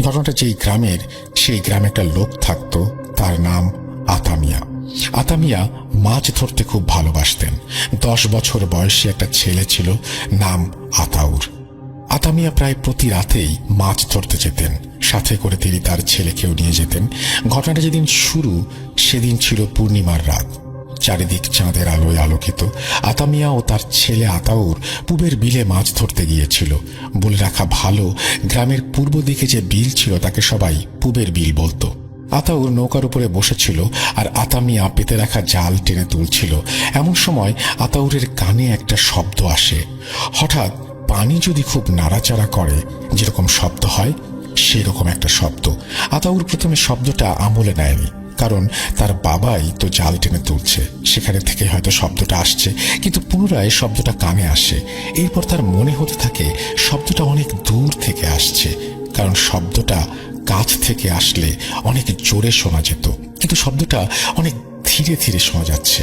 ঘটনাটা যেই গ্রামের, সেই গ্রামে একটা লোক থাকতো, তার নাম আতামিয়া। আতামিয়া মাছ ধরতে খুব ভালোবাসতেন। 10 বছর বয়সী একটা ছেলে ছিল, নাম আতাউর। আতামিয়া প্রায় প্রতি রাতেই মাছ ধরতে যেতেন, সাথে করে তিনি তার ছেলেকেও নিয়ে যেতেন। ঘটনাটা যেদিন শুরু, সেদিন ছিল পূর্ণিমার রাত। চারিদিক চাঁদের আলোয় আলোকিত। আতামিয়া ও তার ছেলে আতাউর পূবের বিলে মাছ ধরতে গিয়েছিল। বলে রাখা ভালো, গ্রামের পূর্ব দিকে যে বিল ছিল তাকে সবাই পূবের বিল বলতো। আতাউর নৌকার উপরে বসেছিল আর আতামিয়া পেতে রাখা জাল টেনে তুলছিল। এমন সময় আতাউরের কানে একটা শব্দ আসে। হঠাৎ পানি যদি খুব নাড়াচাড়া করে যেরকম শব্দ হয়, সেরকম একটা শব্দ। আতাউর প্রথমে শব্দটা আমলে নেয়নি, কারণ তার বাবাই তো জাল টেনে তুলছে, সেখানে থেকে হয়তো শব্দটা আসছে। কিন্তু পুনরায় শব্দটা কানে আসে। এরপর তার মনে হতে থাকে শব্দটা অনেক দূর থেকে আসছে, কারণ শব্দটা কাছ থেকে আসলে অনেক জোরে শোনা যেত, কিন্তু শব্দটা অনেক ধীরে ধীরে শোনা যাচ্ছে।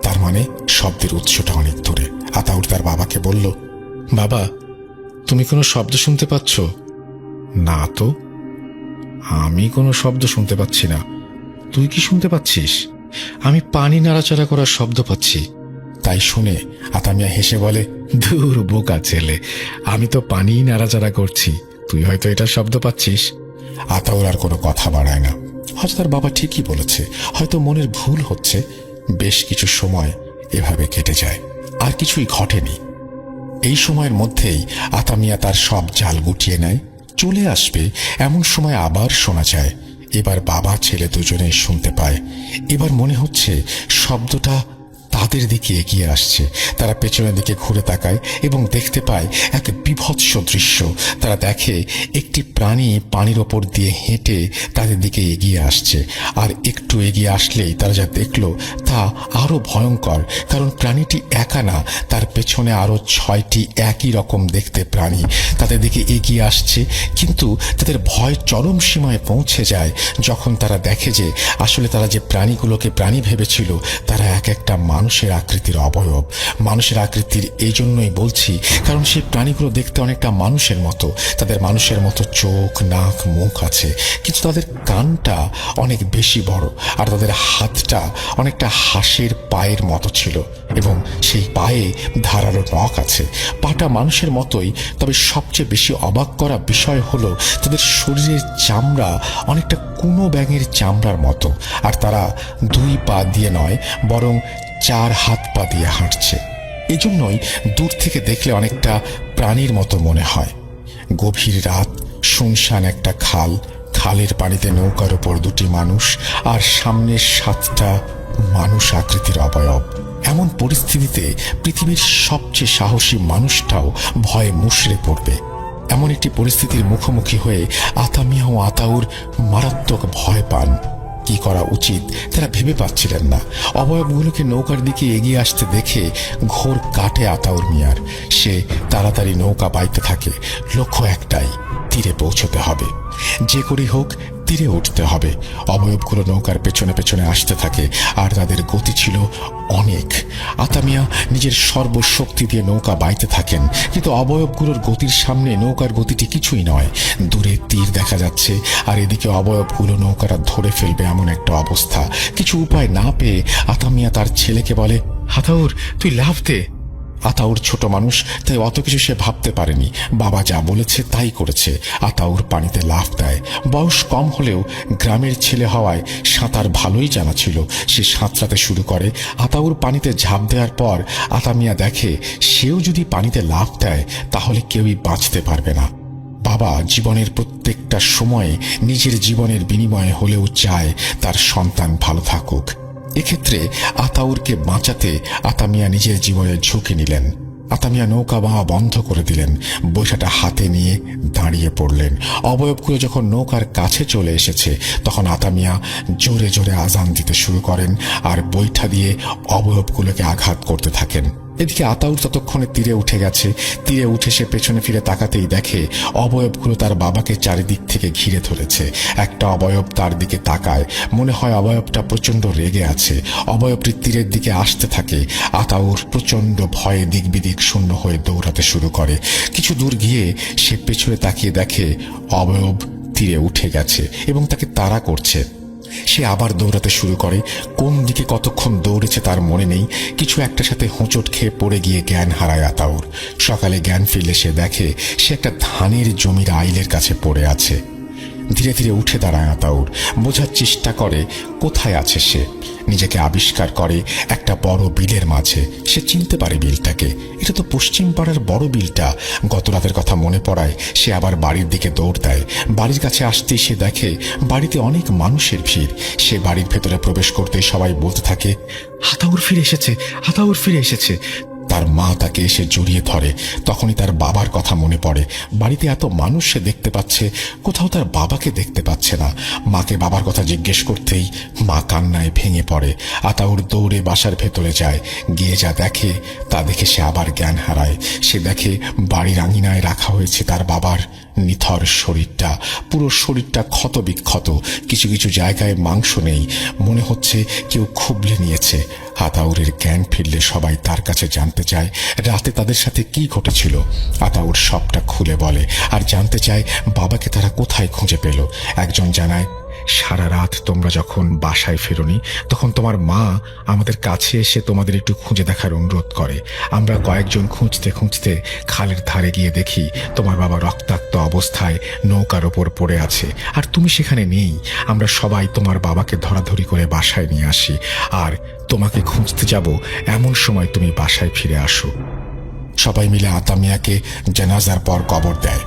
তার মানে শব্দের উৎসটা অনেক দূরে। আতাউর তার বাবাকে বলল, বাবা, তুমি কোনো শব্দ শুনতে পাচ্ছ? না তো, আমি কোনো শব্দ শুনতে পাচ্ছি না। তুই কি শুনতে পাচ্ছিস? আমি পানি নাড়াচাড়া করার শব্দ পাচ্ছি। তাই শুনে আতামিয়া হেসে বলে, ধুর বোকা ছেলে, আমি তো পানি নাড়াচাড়া করছি, তুই হয়তো এটার শব্দ পাচ্ছিস। আতাউর আর কোনো কথা বাড়ায় না। হয়তো তার বাবা ঠিকই বলেছে, হয়তো মনের ভুল হচ্ছে। বেশ কিছু সময় এভাবে কেটে যায়, আর কিছুই ঘটেনি। এই সময়ের মধ্যেই আতামিয়া তার সব জাল গুটিয়ে নেয়। চলে আসবে এমন সময় আবার শোনা যায়। এবার বাবা ছেলে দুজনেই শুনতে পায়। এবার মনে হচ্ছে শব্দটা তাদের দিকে এগিয়ে আসছে। তারা পেছনের দিকে ঘুরে তাকায় এবং দেখতে পায় এক বিভৎস দৃশ্য। তারা দেখে একটি প্রাণী পানির ওপর দিয়ে হেঁটে তাদের দিকে এগিয়ে আসছে। আর একটু এগিয়ে আসলেই তারা যা দেখল তা আরো ভয়ঙ্কর, কারণ প্রাণীটি একা না, তার পেছনে আরো 6টি একই রকম দেখতে প্রাণী তাদের দিকে এগিয়ে আসছে। কিন্তু তাদের ভয় চরম সীমায় পৌঁছে যায় যখন তারা দেখে যে আসলে তারা যে প্রাণীগুলোকে প্রাণী ভেবেছিল তারা এক একটা মানুষের আকৃতির অবয়ব। মানুষের আকৃতির এই জন্যই বলছি, কারণ সেই প্রাণীগুলো দেখতে অনেকটা মানুষের মতো। তাদের মানুষের মতো চোখ, নাক, মুখ আছে, কিন্তু তাদের কানটা অনেক বেশি বড়, আর তাদের হাতটা অনেকটা হাঁসের পায়ের মতো ছিল এবং সেই পায়ে ধারালো নখ আছে। পাটা মানুষের মতোই, তবে সবচেয়ে বেশি অবাক করা বিষয় হলো তাদের শরীরের চামড়া অনেকটা কুনো ব্যাঙের চামড়ার মতো। আর তারা 2 পা দিয়ে নয়, বরং 4 হাত পা দিয়ে হাঁটছে। এজন্যই দূর থেকে দেখলে অনেকটা প্রাণীর মতো মনে হয়। গভীর রাত, শুনশান একটা খাল, খালের পানিতে নৌকার ওপর 2টি মানুষ, আর সামনের 7টা মানুষ আকৃতির অবয়ব। এমন পরিস্থিতিতে পৃথিবীর সবচেয়ে সাহসী মানুষটাও ভয়ে মুষড়ে পড়বে। এমন একটি পরিস্থিতির মুখোমুখি হয়ে আতামিয়া ও আতাউর মারাত্মক ভয় পান। কি করা উচিত তারা ভেবে পাচ্ছিলেন না। অবয়বগুলোকে নৌকার দিকে এগিয়ে আসতে দেখে ঘোর কাটে আতাউর মিয়ার। সে তাড়াতাড়ি নৌকা বাইতে থাকে। লক্ষ্য একটাই, তীরে পৌঁছতে হবে। যে করেই হোক তীরে উঠতে হবে। অবয়বগুলো নৌকার পেছনে পেছনে আসতে থাকে, আর তাদের গতি ছিল অনেক। আতামিয়া নিজের সর্বশক্তি দিয়ে নৌকা বাইতে থাকেন, কিন্তু অবয়বগুলোর গতির সামনে নৌকার গতিটি কিছুই নয়। দূরে তীর দেখা যাচ্ছে, আর এদিকে অবয়বগুলো নৌকাটা ধরে ফেলবে এমন একটা অবস্থা। কিছু উপায় না পেয়ে আতামিয়া তার ছেলেকে বলে, আতাউর, তুই লাফ দে। আতাউর ছোট মানুষ, তাই অত কিছু সে ভাবতে পারেনি। বাবা যা বলেছে তাই করেছে। আতাউর পানিতে লাফ দেয়। বয়স কম হলেও গ্রামের ছেলে হওয়ায় সাঁতার ভালোই জানা ছিল। সে সাঁতরাতে শুরু করে। আতাউর পানিতে ঝাঁপ দেওয়ার পর আতামিয়া দেখে সেও যদি পানিতে লাফ দেয় তাহলে কেউই বাঁচতে পারবে না। বাবা জীবনের প্রত্যেকটা সময়ে নিজের জীবনের বিনিময়ে হলেও চায় তার সন্তান ভালো থাকুক। এক্ষেত্রে আতাউরকে বাঁচাতে আতামিয়া নিজের জীবনের ঝুঁকি নিলেন। আতামিয়া নৌকা বাওয়া বন্ধ করে দিলেন, বৈঠাটা হাতে নিয়ে দাঁড়িয়ে পড়লেন। অবয়বগুলো যখন নৌকার কাছে চলে এসেছে তখন আতামিয়া জোরে জোরে আজান দিতে শুরু করেন, আর বৈঠা দিয়ে অবয়বগুলোকে আঘাত করতে থাকেন। এদিকে আতাউর ততক্ষণে তীরে উঠে গেছে। তীরে উঠে সে পেছনে ফিরে তাকাতেই দেখে অবয়বগুলো তার বাবাকে চারিদিক থেকে ঘিরে ধরেছে। একটা অবয়ব তার দিকে তাকায়, মনে হয় অবয়বটা প্রচন্ড রেগে আছে। অবয়বটি তীরের দিকে আসতে থাকে। আতাউর প্রচন্ড ভয়ে দিক বিদিক শূন্য হয়ে দৌড়াতে শুরু করে। কিছু দূর গিয়ে সে পেছনে তাকিয়ে দেখে অবয়ব তীরে উঠে গেছে এবং তাকে তাড়া করছে। সে আবার দৌড়াতে শুরু করে। কোন দিকে কতক্ষণ দৌড়েছে তার মনে নেই। কিছু একটা সাথে হোঁচট খেয়ে পড়ে গিয়ে জ্ঞান হারায় আতাউর। সকালে জ্ঞান ফিরলে সে দেখে সে একটা ধানের জমির আইলের কাছে পড়ে আছে। ধীরে ধীরে উঠে দাঁড়ায় আতাউর, বোঝার চেষ্টা করে কোথায় আছে সে। নিজেকে আবিষ্কার করে একটা বড় বিলের মাঝে। সে চিনতে পারে বিলটাকে, এটা তো পশ্চিম পাড়ার বড় বিলটা। গত রাতের কথা মনে পড়ায় সে আবার বাড়ির দিকে দৌড় দেয়। বাড়ির কাছে আসতেই সে দেখে বাড়িতে অনেক মানুষের ভিড়। সে বাড়ির ভেতরে প্রবেশ করতেই সবাই বলতে থাকে, আতাউর ফিরে এসেছে, আতাউর ফিরে এসেছে। তার মা তাকে এসে জড়িয়ে ধরে। তখনই তার বাবার কথা মনে পড়ে। বাড়িতে এত মানুষ সে দেখতে পাচ্ছে, কোথাও তার বাবাকে দেখতে পাচ্ছে না। মাকে বাবার কথা জিজ্ঞেস করতেই মা কান্নায় ভেঙে পড়ে। আতাউর দৌড়ে বাসার ভেতরে যায়। গিয়ে যা দেখে তা দেখে সে আবার জ্ঞান হারায়। সে দেখে বাড়ির আঙিনায় রাখা হয়েছে তার বাবার নিথর শরীরটা। পুরো শরীরটা ক্ষত বিক্ষত, কিছু কিছু জায়গায় মাংস নেই, মনে হচ্ছে কেউ খুবলে নিয়েছে। আতাউরের জ্ঞান ফিরলে সবাই তার কাছে জানতে চায় রাতে তাদের সাথে কি ঘটেছিল। আতাউর সবটা খুলে বলে আর জানতে চায় বাবাকে তারা কোথায় খুঁজে পেল। একজন জানায়, সারা রাত তোমরা যখন বাসায় ফেরোনি তখন তোমার মা আমাদের কাছে এসে তোমাদের একটু খুঁজে দেখার অনুরোধ করে। আমরা কয়েকজন খুঁজতে খুঁজতে খালের ধারে গিয়ে দেখি তোমার বাবা রক্তাক্ত অবস্থায় নৌকার ওপর পড়ে আছে, আর তুমি সেখানে নেই। আমরা সবাই তোমার বাবাকে ধরাধরি করে বাসায় নিয়ে আসি, আর তোমাকে খুঁজতে যাব এমন সময় তুমি বাসায় ফিরে আসো। সবাই মিলে আতামিয়াকে জানাজার পর কবর দেয়।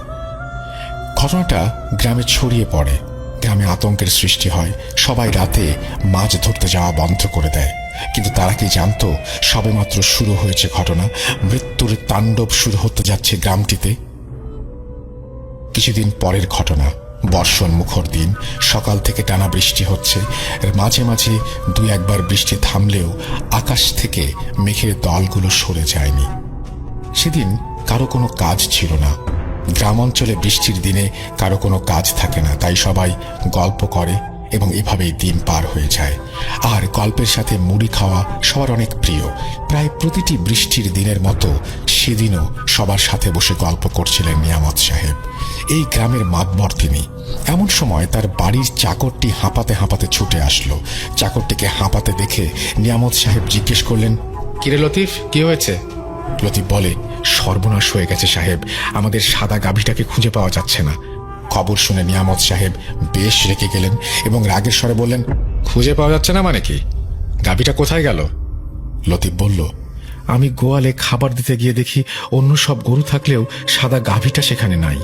ঘটনাটা গ্রামে ছড়িয়ে পড়ে। গ্রামে আতঙ্কের সৃষ্টি হয়। সবাই রাতে মাছ ধরতে যাওয়া বন্ধ করে দেয়। কিন্তু তারা কি জানতো সবেমাত্র শুরু হয়েছে ঘটনা। মৃত্যুর তাণ্ডব শুরু হতে যাচ্ছে গ্রামটিতে। কিছুদিন পরের ঘটনা। বর্ষণ মুখর দিন, সকাল থেকে টানা বৃষ্টি হচ্ছে। মাঝে মাঝে দুই একবার বৃষ্টি থামলেও আকাশ থেকে মেঘের দলগুলো সরে যায়নি। সেদিন কারো কোনো কাজ ছিল না। গ্রাম অঞ্চলে বৃষ্টির দিনে কারো কোনো কাজ থাকে না, তাই সবাই গল্প করে এবং এভাবেই দিন পার হয়ে যায়। আর গল্পের সাথে মুড়ি খাওয়া সবার অনেক প্রিয়। প্রায় প্রতিটি বৃষ্টির দিনের মতো সেদিনও সবার সাথে বসে গল্প করছিলেন নিয়ামত সাহেব। এই গ্রামের মাতবর তিনি। এমন সময় তার বাড়ির চাকরটি হাঁপাতে হাঁপাতে ছুটে আসলো। চাকরটিকে হাঁপাতে দেখে নিয়ামত সাহেব জিজ্ঞেস করলেন, কিরে লতিফ, কি হয়েছে? লতিফ বলে, সর্বনাশ হয়ে গেছে সাহেব, আমাদের সাদা গাভীটাকে খুঁজে পাওয়া যাচ্ছে না। খবর শুনে নিয়ামত সাহেব বেশ রেগে গেলেন এবং রাগের স্বরে বললেন, খুঁজে পাওয়া যাচ্ছে না মানে কি? গাভীটা কোথায় গেল? লতিফ বলল, আমি গোয়ালে খাবার দিতে গিয়ে দেখি অন্য সব গরু থাকলেও সাদা গাভীটা সেখানে নাই।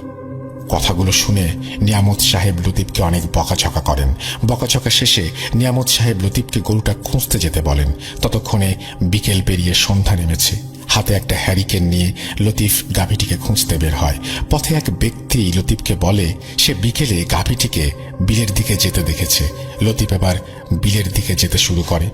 কথাগুলো শুনে নিয়ামত সাহেব লতিফকে অনেক বকাঝকা করেন। বকাঝকা শেষে নিয়ামত সাহেব লতিফকে গরুটা খুঁজতে যেতে বলেন। ততক্ষণে বিকেল পেরিয়ে সন্ধ্যা নেমেছে। হাতে একটা হ্যারিকেন নিয়ে লতিফ গাভীটিকে খুঁজতে বের হয়। পথে এক ব্যক্তি লতিফকে বলে সে বিকেলে গাভীটিকে বিলের দিকে যেতে দেখেছে। লতিফ এবার বিলের দিকে যেতে শুরু করে।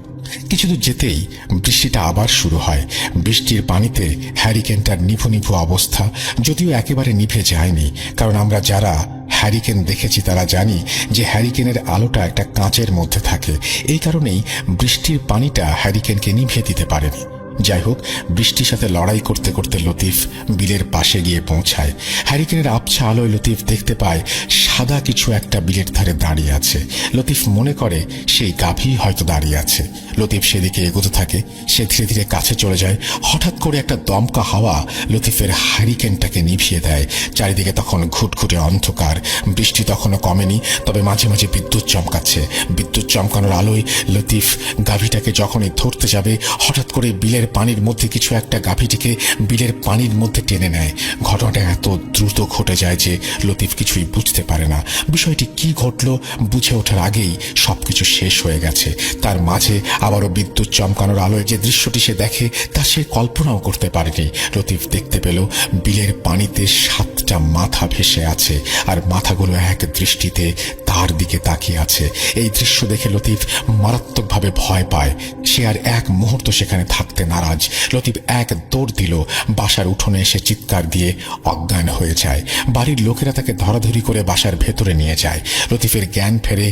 কিছুদূর যেতেই বৃষ্টিটা আবার শুরু হয়। বৃষ্টির পানিতে হ্যারিকেনটার নিভু নিভু অবস্থা, যদিও একেবারে নিভে যায়নি, কারণ আমরা যারা হ্যারিকেন দেখেছি তারা জানি যে হ্যারিকেনের আলোটা একটা কাঁচের মধ্যে থাকে। এই কারণেই বৃষ্টির পানিটা হ্যারিকেনকে নিভিয়ে দিতে পারেনি। যাই হোক, বৃষ্টির সাথে লড়াই করতে করতে লতিফ বিলের পাশে গিয়ে পৌঁছায়। হ্যারিকেনের আবছা আলোয় লতিফ দেখতে পায় সাদা কিছু একটা বিলের ধারে দাঁড়িয়ে আছে। লতিফ মনে করে সেই গাভী হয়তো দাঁড়িয়ে আছে। লতিফ সেদিকে এগোতে থাকে। সে ধীরে ধীরে কাছে চলে যায়। হঠাৎ করে একটা দমকা হাওয়া লতিফের হ্যারিকেনটাকে নিভিয়ে দেয়। চারিদিকে তখন ঘুটঘুটে অন্ধকার। বৃষ্টি তখনও কমেনি, তবে মাঝে মাঝে বিদ্যুৎ চমকাচ্ছে। বিদ্যুৎ চমকানোর আলোয় লতিফ গাভীটাকে যখনই ধরতে যাবে, হঠাৎ করে বিলের পানির মধ্যে কিছু একটা গাভীটিকে বিলের পানির মধ্যে টেনে নেয়। ঘটনাটা এত দ্রুত ঘটে যায় যে লতিফ কিছুই বুঝতে পারে না। বিষয়টি কি ঘটল বুঝে ওঠার আগেই সবকিছু শেষ হয়ে গেছে। তার মাঝে আবারও বিদ্যুৎ চমকানোর আলোয় যে দৃশ্যটি সে দেখে তা সে কল্পনাও করতে পারেনি। লতিফ দেখতে পেল বিলের পানিতে 7টা মাথা ভেসে আছে, আর মাথাগুলো এক দৃষ্টিতে তার দিকে তাকিয়ে আছে। এই দৃশ্য দেখে লতিফ মারাত্মকভাবে ভয় পায়। সে আর এক মুহূর্ত সেখানে থাকতে নারাজ। লতিফ এক দৌড় দিল, বাসার উঠোনে এসে চিৎকার দিয়ে অজ্ঞান হয়ে যায়। বাড়ির লোকেরা তাকে ধরাধরি করে বাসার ভেতরে নিয়ে যায়। লতিফের জ্ঞান ফেরে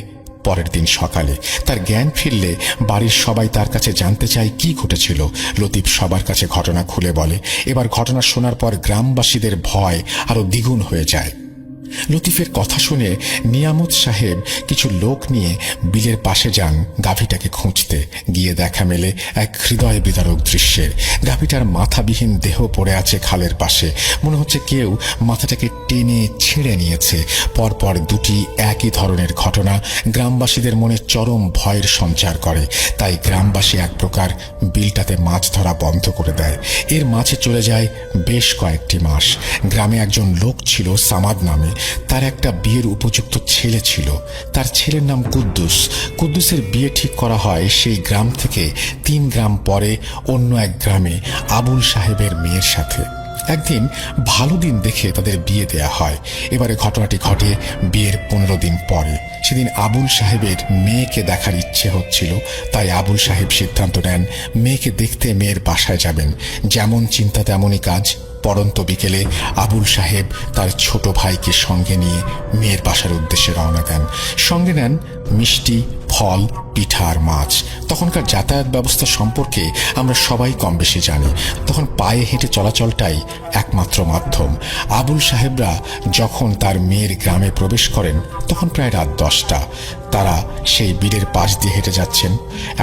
পরের দিন সকালে। তার জ্ঞান ফিরলে বাড়ির সবাই তার কাছে জানতে চায় কি ঘটেছিল। লতিফ সবার কাছে ঘটনা খুলে বলে। এবার ঘটনা শোনার পর গ্রামবাসীদের ভয় আরো দ্বিগুণ হয়ে যায়। লতিফের কথা শুনে নিয়ামত সাহেব কিছু লোক নিয়ে বিলের পাশে যান গাভীটাকে খুঁজতে। গিয়ে দেখা মেলে এক হৃদয় বিদারক দৃশ্যের। গাভীটার মাথাবিহীন দেহ পড়ে আছে খালের পাশে। মনে হচ্ছে কেউ মাথাটাকে টেনে ছিঁড়ে নিয়েছে। পরপর দুটি একই ধরনের ঘটনা গ্রামবাসীদের মনে চরম ভয়ের সঞ্চার করে। তাই গ্রামবাসী এক প্রকার বিলটাতে মাছ ধরা বন্ধ করে দেয়। এর মাঝে চলে যায় বেশ কয়েকটি মাস। গ্রামে একজন লোক ছিল সামাদ নামে। তার একটা বিয়ের উপযুক্ত ছেলে ছিল। তার ছেলের নাম কুদ্দুস। কুদ্দুসের বিয়ে ঠিক করা হয় সেই গ্রাম থেকে 3 গ্রাম পরে অন্য এক গ্রামে আবুল সাহেবের মেয়ের সাথে। একদিন ভালো দিন দেখে তাদের বিয়ে দেয়া হয়। এবারে ঘটনাটি ঘটে বিয়ের 15 দিন পরে। সেদিন আবুল সাহেবের মেয়েকে দেখার ইচ্ছে হচ্ছিল। তাই আবুল সাহেব সিদ্ধান্ত নেন মেয়েকে দেখতে মেয়ের বাসায় যাবেন। যেমন চিন্তা তেমনই কাজ। পরন্ত বিকেলে আবুল সাহেব তার ছোট ভাইকে সঙ্গে নিয়ে মেয়ের বাসার উদ্দেশ্যে রওনা দেন। সঙ্গে নেন মিষ্টি, ফল, পিঠা আর মাছ। তখনকার যাতায়াত ব্যবস্থা সম্পর্কে আমরা সবাই কম বেশি জানি। তখন পায়ে হেঁটে চলাচলটাই একমাত্র মাধ্যম। আবুল সাহেবরা যখন তার মেয়ের গ্রামে প্রবেশ করেন তখন প্রায় রাত 10টা। তারা সেই বিলের পাশ দিয়ে হেঁটে যাচ্ছেন।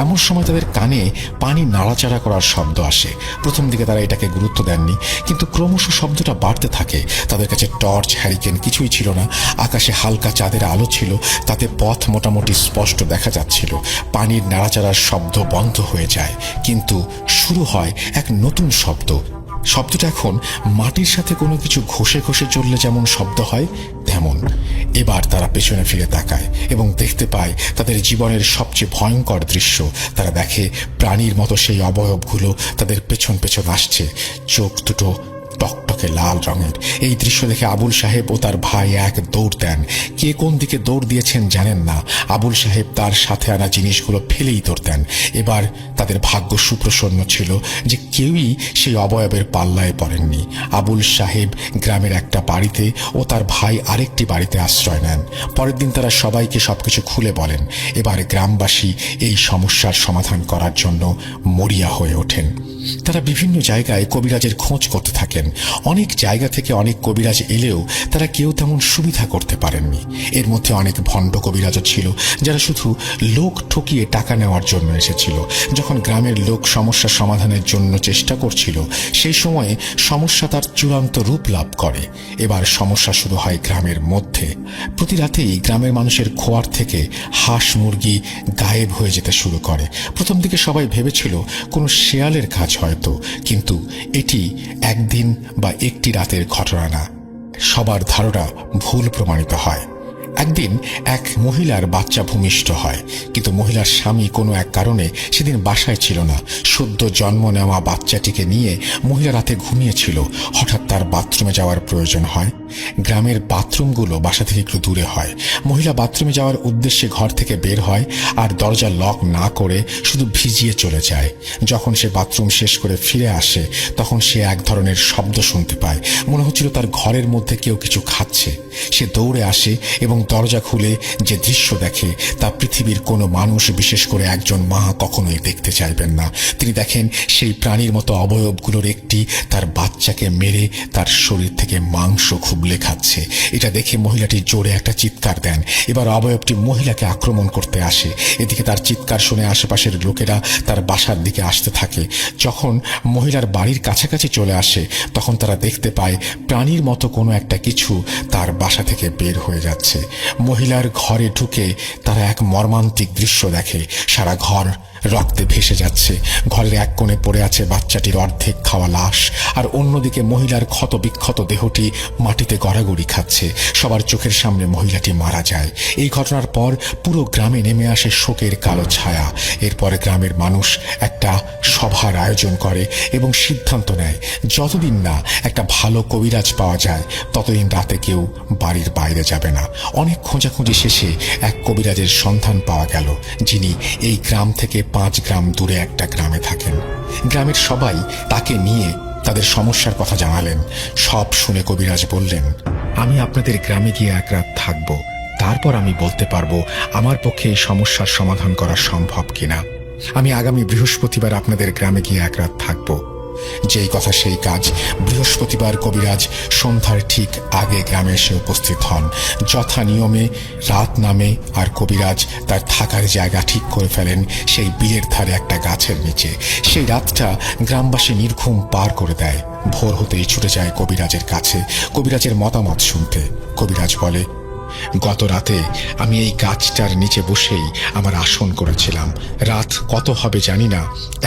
এমন সময় তাদের কানে পানি নাড়াচাড়া করার শব্দ আসে। প্রথম দিকে তারা এটাকে গুরুত্ব দেননি, কিন্তু ক্রমশ শব্দটা বাড়তে থাকে। তাদের কাছে টর্চ, হ্যারিকেন কিছুই ছিল না। আকাশে হালকা চাঁদের আলো ছিল, তাতে পথ মোটামুটি স্পষ্ট দেখা যাচ্ছিল। পানির নাড়াচাড়ার শব্দ বন্ধ হয়ে যায়, কিন্তু শুরু হয় এক নতুন শব্দ। শব্দটা এখন মাটির সাথে কোনো কিছু ঘষে ঘষে চললে যেমন শব্দ হয় তেমন। এবার তারা পেছনে ফিরে তাকায় এবং দেখতে পায় তাদের জীবনের সবচেয়ে ভয়ঙ্কর দৃশ্য। তারা দেখে প্রাণীর মতো সেই অবয়বগুলো তাদের পেছন পেছন আসছে। চোখ দুটো টকটকে লাল রঙের। এই দৃশ্য দেখে আবুল সাহেব ও তার ভাই এক দৌড় দেন। কে কোন দিকে দৌড় দিয়েছেন জানেন না। আবুল সাহেব তার সাথে আনা জিনিসগুলো ফেলেই দৌড়তেন। এবার তাদের ভাগ্য সুপ্রসন্ন ছিল যে কেউই সেই অবয়বের পাল্লায় পড়েননি। আবুল সাহেব গ্রামের একটা বাড়িতে ও তার ভাই আরেকটি বাড়িতে আশ্রয় নেন। পরের দিন তারা সবাইকে সবকিছু খুলে বলেন। এবার গ্রামবাসী এই সমস্যার সমাধান করার জন্য মরিয়া হয়ে ওঠেন। তারা বিভিন্ন জায়গায় কবিরাজের খোঁজ করতে থাকেন। অনেক জায়গা থেকে অনেক কবিরাজ এলেও তারা কেউ তেমন সুবিধা করতে পারেননি। এর মধ্যে অনেক ভণ্ড কবিরাজও ছিল, যারা শুধু লোক ঠকিয়ে টাকা নেওয়ার জন্য এসেছিল। যখন গ্রামের লোক সমস্যা সমাধানের জন্য চেষ্টা করছিল, সেই সময়ে সমস্যা তার চূড়ান্ত রূপ লাভ করে। এবার সমস্যা শুরু হয় গ্রামের মধ্যে। প্রতি রাতেই গ্রামের মানুষের খোয়ার থেকে হাঁস মুরগি গায়েব হয়ে যেতে শুরু করে। প্রথম দিকে সবাই ভেবেছিল কোনো শেয়ালের কাজ হয়তো, কিন্তু এটি একদিন বা একটি রাতের ঘটনা না। সবার ধারণা ভুল প্রমাণিত হয়। একদিন এক মহিলার বাচ্চা ভূমিষ্ঠ হয়, কিন্তু মহিলার স্বামী কোনো এক কারণে সেদিন বাসায় ছিল না। সদ্য জন্ম নেওয়া বাচ্চাটিকে নিয়ে মহিলা রাতে ঘুমিয়েছিল। হঠাৎ তার বাথরুমে যাওয়ার প্রয়োজন হয়। গ্রামের বাথরুমগুলো বাসা থেকে একটু দূরে হয়। মহিলা বাথরুমে যাওয়ার উদ্দেশ্যে ঘর থেকে বের হয় আর দরজা লক না করে শুধু ভিজিয়ে চলে যায়। যখন সে বাথরুম শেষ করে ফিরে আসে তখন সে এক ধরনের শব্দ শুনতে পায়। মনে হচ্ছিল তার ঘরের মধ্যে কেউ কিছু খাচ্ছে। সে দৌড়ে আসে এবং দরজা খুলে যে দৃশ্য দেখে তা পৃথিবীর কোনো মানুষ, বিশেষ করে একজন মা, কখনোই দেখতে চাইবেন না। তিনি দেখেন সেই প্রাণীর মতো অবয়বগুলোর একটি তার বাচ্চাকে মেরে তার শরীর থেকে মাংস খুবলে খাচ্ছে। এটা দেখে মহিলাটি জোরে একটা চিৎকার দেন। এবার অবয়বটি মহিলাকে আক্রমণ করতে আসে। এদিকে তার চিৎকার শুনে আশেপাশের লোকেরা তার বাসার দিকে আসতে থাকে। যখন মহিলার বাড়ির কাছাকাছি চলে আসে তখন তারা দেখতে পায় প্রাণীর মতো কোনো একটা কিছু তার বাসা থেকে বের হয়ে যাচ্ছে। মহিলার ঘরে ঢুকে তারা এক মর্মান্তিক দৃশ্য দেখে। সারা ঘর রক্তে ভেসে যাচ্ছে। ঘরের এক কোণে পড়ে আছে বাচ্চাটির অর্ধেক খাওয়া লাশ, আর অন্যদিকে মহিলার ক্ষত বিক্ষত দেহটি মাটিতে গড়াগড়ি খাচ্ছে। সবার চোখের সামনে মহিলাটি মারা যায়। এই ঘটনার পর পুরো গ্রামে নেমে আসে শোকের কালো ছায়া। এরপরে গ্রামের মানুষ একটা সভার আয়োজন করে এবং সিদ্ধান্ত নেয় যতদিন না একটা ভালো কবিরাজ পাওয়া যায় ততদিন রাতে কেউ বাড়ির বাইরে যাবে না। অনেক খোঁজাখুঁজি শেষে এক কবিরাজের সন্ধান পাওয়া গেল, যিনি এই গ্রাম থেকে 5 গ্রাম দূরে একটা গ্রামে থাকেন। গ্রামের সবাই তাকে নিয়ে তাদের সমস্যার কথা জানালেন। সব শুনে কবিরাজ বললেন, আমি আপনাদের গ্রামে গিয়ে এক রাত থাকব, তারপর আমি বলতে পারবো আমার পক্ষে এই সমস্যার সমাধান করা সম্ভব কিনা। আমি আগামী বৃহস্পতিবার আপনাদের গ্রামে গিয়ে এক রাত থাকব। যেই কথা সেই কাজ। বৃহস্পতিবার কবিরাজ সন্ধ্যার ঠিক আগে গ্রামে এসে উপস্থিত হন। যথা নিয়মে রাত নামে আর কবিরাজ তার থাকার জায়গা ঠিক করে ফেলেন সেই বিলের ধারে একটা গাছের নিচে। সেই রাতটা গ্রামবাসী নির্ঘুম পার করে দেয়। ভোর হতেই ছুটে যায় কবিরাজের কাছে কবিরাজের মতামত শুনতে। কবিরাজ বলে, গত রাতে আমি এই গাছটার নিচে বসেই আমার আসন করেছিলাম। রাত কত হবে জানি না,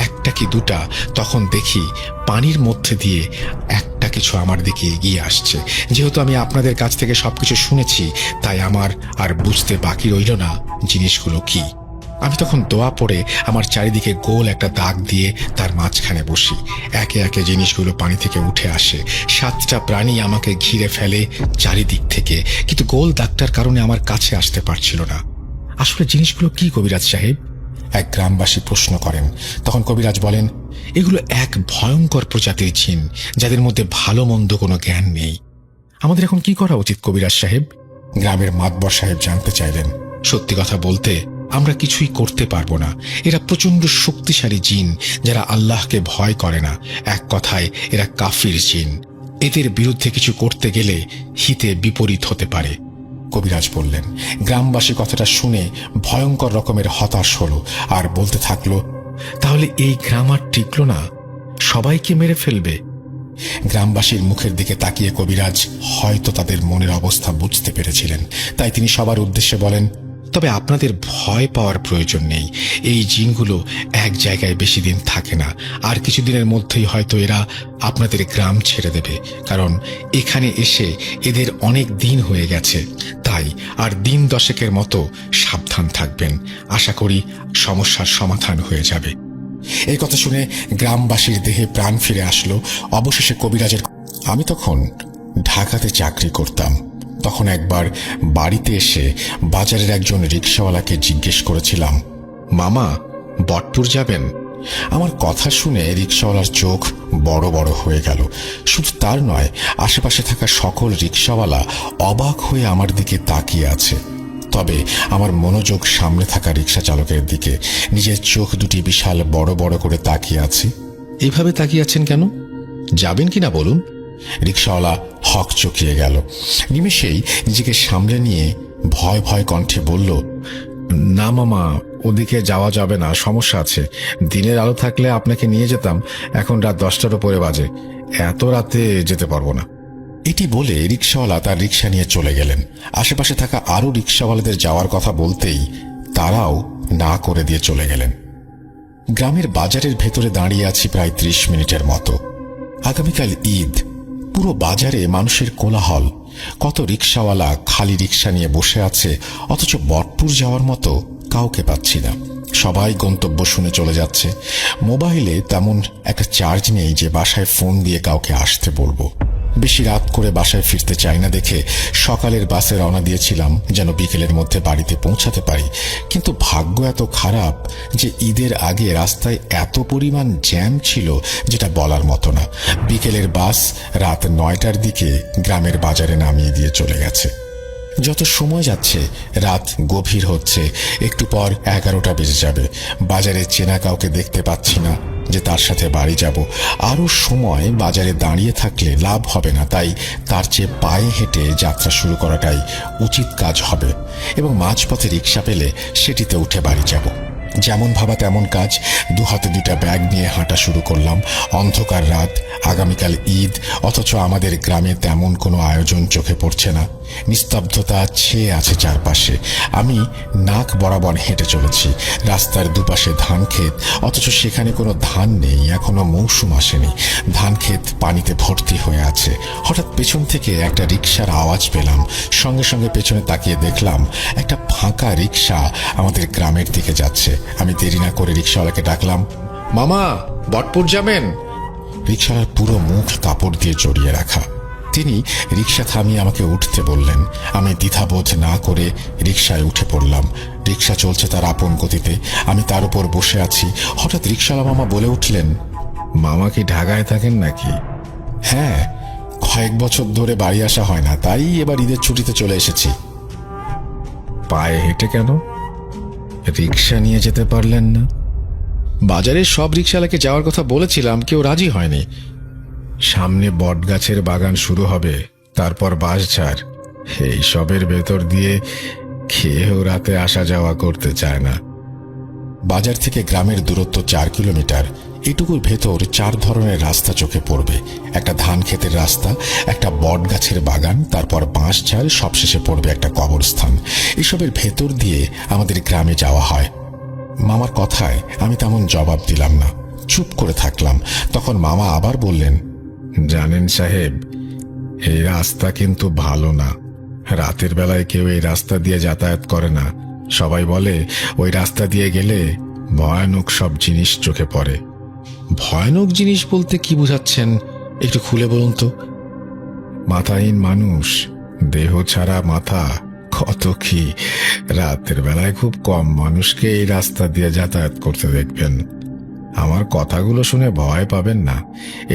একটা কি দুটা, তখন দেখি পানির মধ্যে দিয়ে একটা কিছু আমার দিকে এগিয়ে আসছে। যেহেতু আমি আপনাদের কাছ থেকে সবকিছু শুনেছি, তাই আমার আর বুঝতে বাকি রইল না জিনিসগুলো কি। আমি তখন দোয়া পড়ে আমার চারিদিকে গোল একটা দাগ দিয়ে তার মাঝখানে বসি। একে একে জিনিসগুলো পানি থেকে উঠে আসে। 7টা প্রাণী আমাকে ঘিরে ফেলে চারিদিক থেকে, কিন্তু গোল দাগটার কারণে আমার কাছে আসতে পারছিল না। আসলে জিনিসগুলো কি কবিরাজ সাহেব? এক গ্রামবাসী প্রশ্ন করেন। তখন কবিরাজ বলেন, এগুলো এক ভয়ঙ্কর প্রজাতির জিন, যাদের মধ্যে ভালো মন্দ কোনো জ্ঞান নেই। আমাদের এখন কি করা উচিত কবিরাজ সাহেব? গ্রামের মাতবর সাহেব জানতে চাইলেন। সত্যি কথা বলতে আমরা কিছুই করতে পারবো না। এরা প্রচন্ড শক্তিশালী জিন, যারা আল্লাহকে ভয় করে না। এক কথায় এরা কাফির জিন। এদের বিরুদ্ধে কিছু করতে গেলে হিতে বিপরীত হতে পারে। কবিরাজ বললেন। গ্রামবাসী কথাটা শুনে ভয়ঙ্কর রকমের হতাশ হলো আর বলতে থাকলো, তাহলে এই গ্রাম আর টিকল না, সবাইকে মেরে ফেলবে। গ্রামবাসীর মুখের দিকে তাকিয়ে কবিরাজ হয়তো তাদের মনের অবস্থা বুঝতে পেরেছিলেন, তাই তিনি সবার উদ্দেশ্যে বলেন, তবে আপনাদের ভয় পাওয়ার প্রয়োজন নেই। এই জিনগুলো এক জায়গায় বেশি দিন থাকে না। আর কিছুদিনের মধ্যেই হয়তো এরা আপনাদের গ্রাম ছেড়ে দেবে, কারণ এখানে এসে এদের অনেক দিন হয়ে গেছে। তাই আর দিন 10 মতো সাবধান থাকবেন। আশা করি সমস্যার সমাধান হয়ে যাবে। এই কথা শুনে গ্রামবাসীর দেহে প্রাণ ফিরে আসলো। অবশেষে কবিরাজের। আমি তখন ঢাকাতে চাকরি করতাম। তখন একবার বাড়িতে এসে বাজারের একজন রিকশাওয়ালাকে জিজ্ঞেস করেছিলাম, মামা বটপুর যাবেন? আমার কথা শুনে রিকশাওয়ালার চোখ বড় বড় হয়ে গেল। শুধু তার নয়, আশেপাশে থাকা সকল রিকশাওয়ালা অবাক হয়ে আমার দিকে তাকিয়ে আছে। তবে আমার মনোযোগ সামনে থাকা রিকশা চালকের দিকে। নিজের চোখ দুটি বিশাল বড় বড় করে তাকিয়ে আছে। এইভাবে তাকিয়ে আছেন কেন? যাবেন কিনা বলুন? রিকশাওয়ালা হক চকিয়ে গেল। নিমেষেই নিজেকে সামলে নিয়ে ভয় ভয় কণ্ঠে বলল, না মামা, ওদিকে যাওয়া যাবে না, সমস্যা আছে। দিনের আলো থাকলে আপনাকে নিয়ে যেতাম, এখন রাত 10টার উপরে বাজে, এত রাতে যেতে পারবো না। এটি বলে রিকশাওয়ালা তার রিকশা নিয়ে চলে গেলেন। আশেপাশে থাকা আরো রিকশাওয়ালাদের যাওয়ার কথা বলতেই তারাও না করে দিয়ে চলে গেলেন। গ্রামের বাজারের ভেতরে দাঁড়িয়ে আছি প্রায় 30 মিনিটের মতো। আগামীকাল ঈদ। পুরো বাজারে মানুষের কোলাহল। কত রিকশাওয়ালা খালি রিকশা নিয়ে বসে আছে, অথচ বটপুর যাওয়ার মতো কাউকে পাচ্ছি না। সবাই গন্তব্য শুনে চলে যাচ্ছে। মোবাইলে তেমন একটা চার্জ নেই যে বাসায় ফোন দিয়ে কাউকে আসতে বলবো। বেশি রাত করে বাসায় ফিরতে চাই না দেখে সকালের বাসে রওনা দিয়েছিলাম, যেন বিকেলের মধ্যে বাড়িতে পৌঁছাতে পারি। কিন্তু ভাগ্য এত খারাপ যে ঈদের আগে রাস্তায় এত পরিমাণ জ্যাম ছিল যেটা বলার মতো না। বিকেলের বাস রাত 9টার দিকে গ্রামের বাজারে নামিয়ে দিয়ে চলে গেছে। যত সময় যাচ্ছে রাত গভীর হচ্ছে। একটু পর 11টা বেজে যাবে। বাজারে চেনা কাউকে দেখতে পাচ্ছি না যে তার সাথে বাড়ি যাব। আরো সময় বাজারে দাঁড়িয়ে থাকলে লাভ হবে না, তাই তার চেয়ে পায়ে হেঁটে যাত্রা শুরু করাটাই উচিত কাজ হবে। এবং মাঝপথে রিকশা পেলে সেটিতে উঠে বাড়ি যাব। যেমন ভাবা তেমন কাজ। 2 হাতে 2টা ব্যাগ নিয়ে হাঁটা শুরু করলাম। অন্ধকার রাত, আগামীকাল ঈদ, অথচ আমাদের গ্রামে তেমন কোনো আয়োজন চোখে পড়ছে না। নিস্তব্ধতা ছেয়ে আছে চারপাশে। আমি নাক বরাবর হেঁটে চলেছি। রাস্তার দুপাশে ধান ক্ষেত, অথচ সেখানে কোনো ধান নেই, এখনো মৌসুম আসেনি। ধান ক্ষেত পানিতে ভর্তি হয়ে আছে। হঠাৎ পেছন থেকে একটা রিকশার আওয়াজ পেলাম। সঙ্গে সঙ্গে পেছনে তাকিয়ে দেখলাম একটা ফাঁকা রিকশা আমাদের গ্রামের দিকে যাচ্ছে। আমি দেরি না করে রিকশাওয়ালাকে ডাকলাম, মামা বটপুর যাবেন? রিকশাওয়ালার পুরো মুখ কাপড় দিয়ে জড়িয়ে রাখা। তিনি রিকশা থামিয়ে আমাকে উঠতে বললেন। আমি দ্বিধাবোধ না করে রিকশায় উঠে পড়লাম। রিকশা চলছে তার আপন গতিতে, আমি তার উপর বসে আছি। হঠাৎ রিকশাওয়ালা মামা বলে উঠলেন, মামা কি ঢাকায় থাকেন নাকি? হ্যাঁ, কয়েক বছর ধরে বাড়ি আসা হয় না, তাই এবার ঈদের ছুটিতে চলে এসেছি। পায়ে হেঁটে কেন? রিকশা নিয়ে যেতে পারলেন না? বাজারের সব রিক্সাওয়ালাকে যাওয়ার কথা বলেছিলাম, কেউ রাজি হয়নি। সামনে বটগাছের বাগান শুরু হবে, তারপর বাঁশঝাড়। এই সবের ভেতর দিয়ে কেউ রাতে আসা যাওয়া করতে চায় না। বাজার থেকে গ্রামের দূরত্ব 4 কিলোমিটার। এটুকুর ভেতর 4 ধরনের রাস্তা চোখে পড়বে। একটা ধান ক্ষেতের রাস্তা, একটা বট গাছের বাগান, তারপর বাঁশঝাড়, সবশেষে পড়বে একটা কবরস্থান। এসবের ভেতর দিয়ে আমাদের গ্রামে যাওয়া হয়। মামার কথায় আমি তেমন জবাব দিলাম না, চুপ করে থাকলাম। তখন মামা আবার বললেন, জানেন সাহেব, এই রাস্তা কিন্তু ভালো না। রাতের বেলায় কেউ এই রাস্তা দিয়ে যাতায়াত করে না। সবাই বলে ওই রাস্তা দিয়ে গেলে ভয়ানক সব জিনিস চোখে পড়ে। ভয়ানক জিনিস বলতে কি বোঝাচ্ছেন, একটু খুলে বলুন তো। মাথাহীন মানুষ, দেহ ছাড়া মাথা, কত কি। রাতের বেলায় খুব কম মানুষকে এই রাস্তা দিয়ে যাতায়াত করতে দেখবেন। আমার কথাগুলো শুনে ভয় পাবেন না।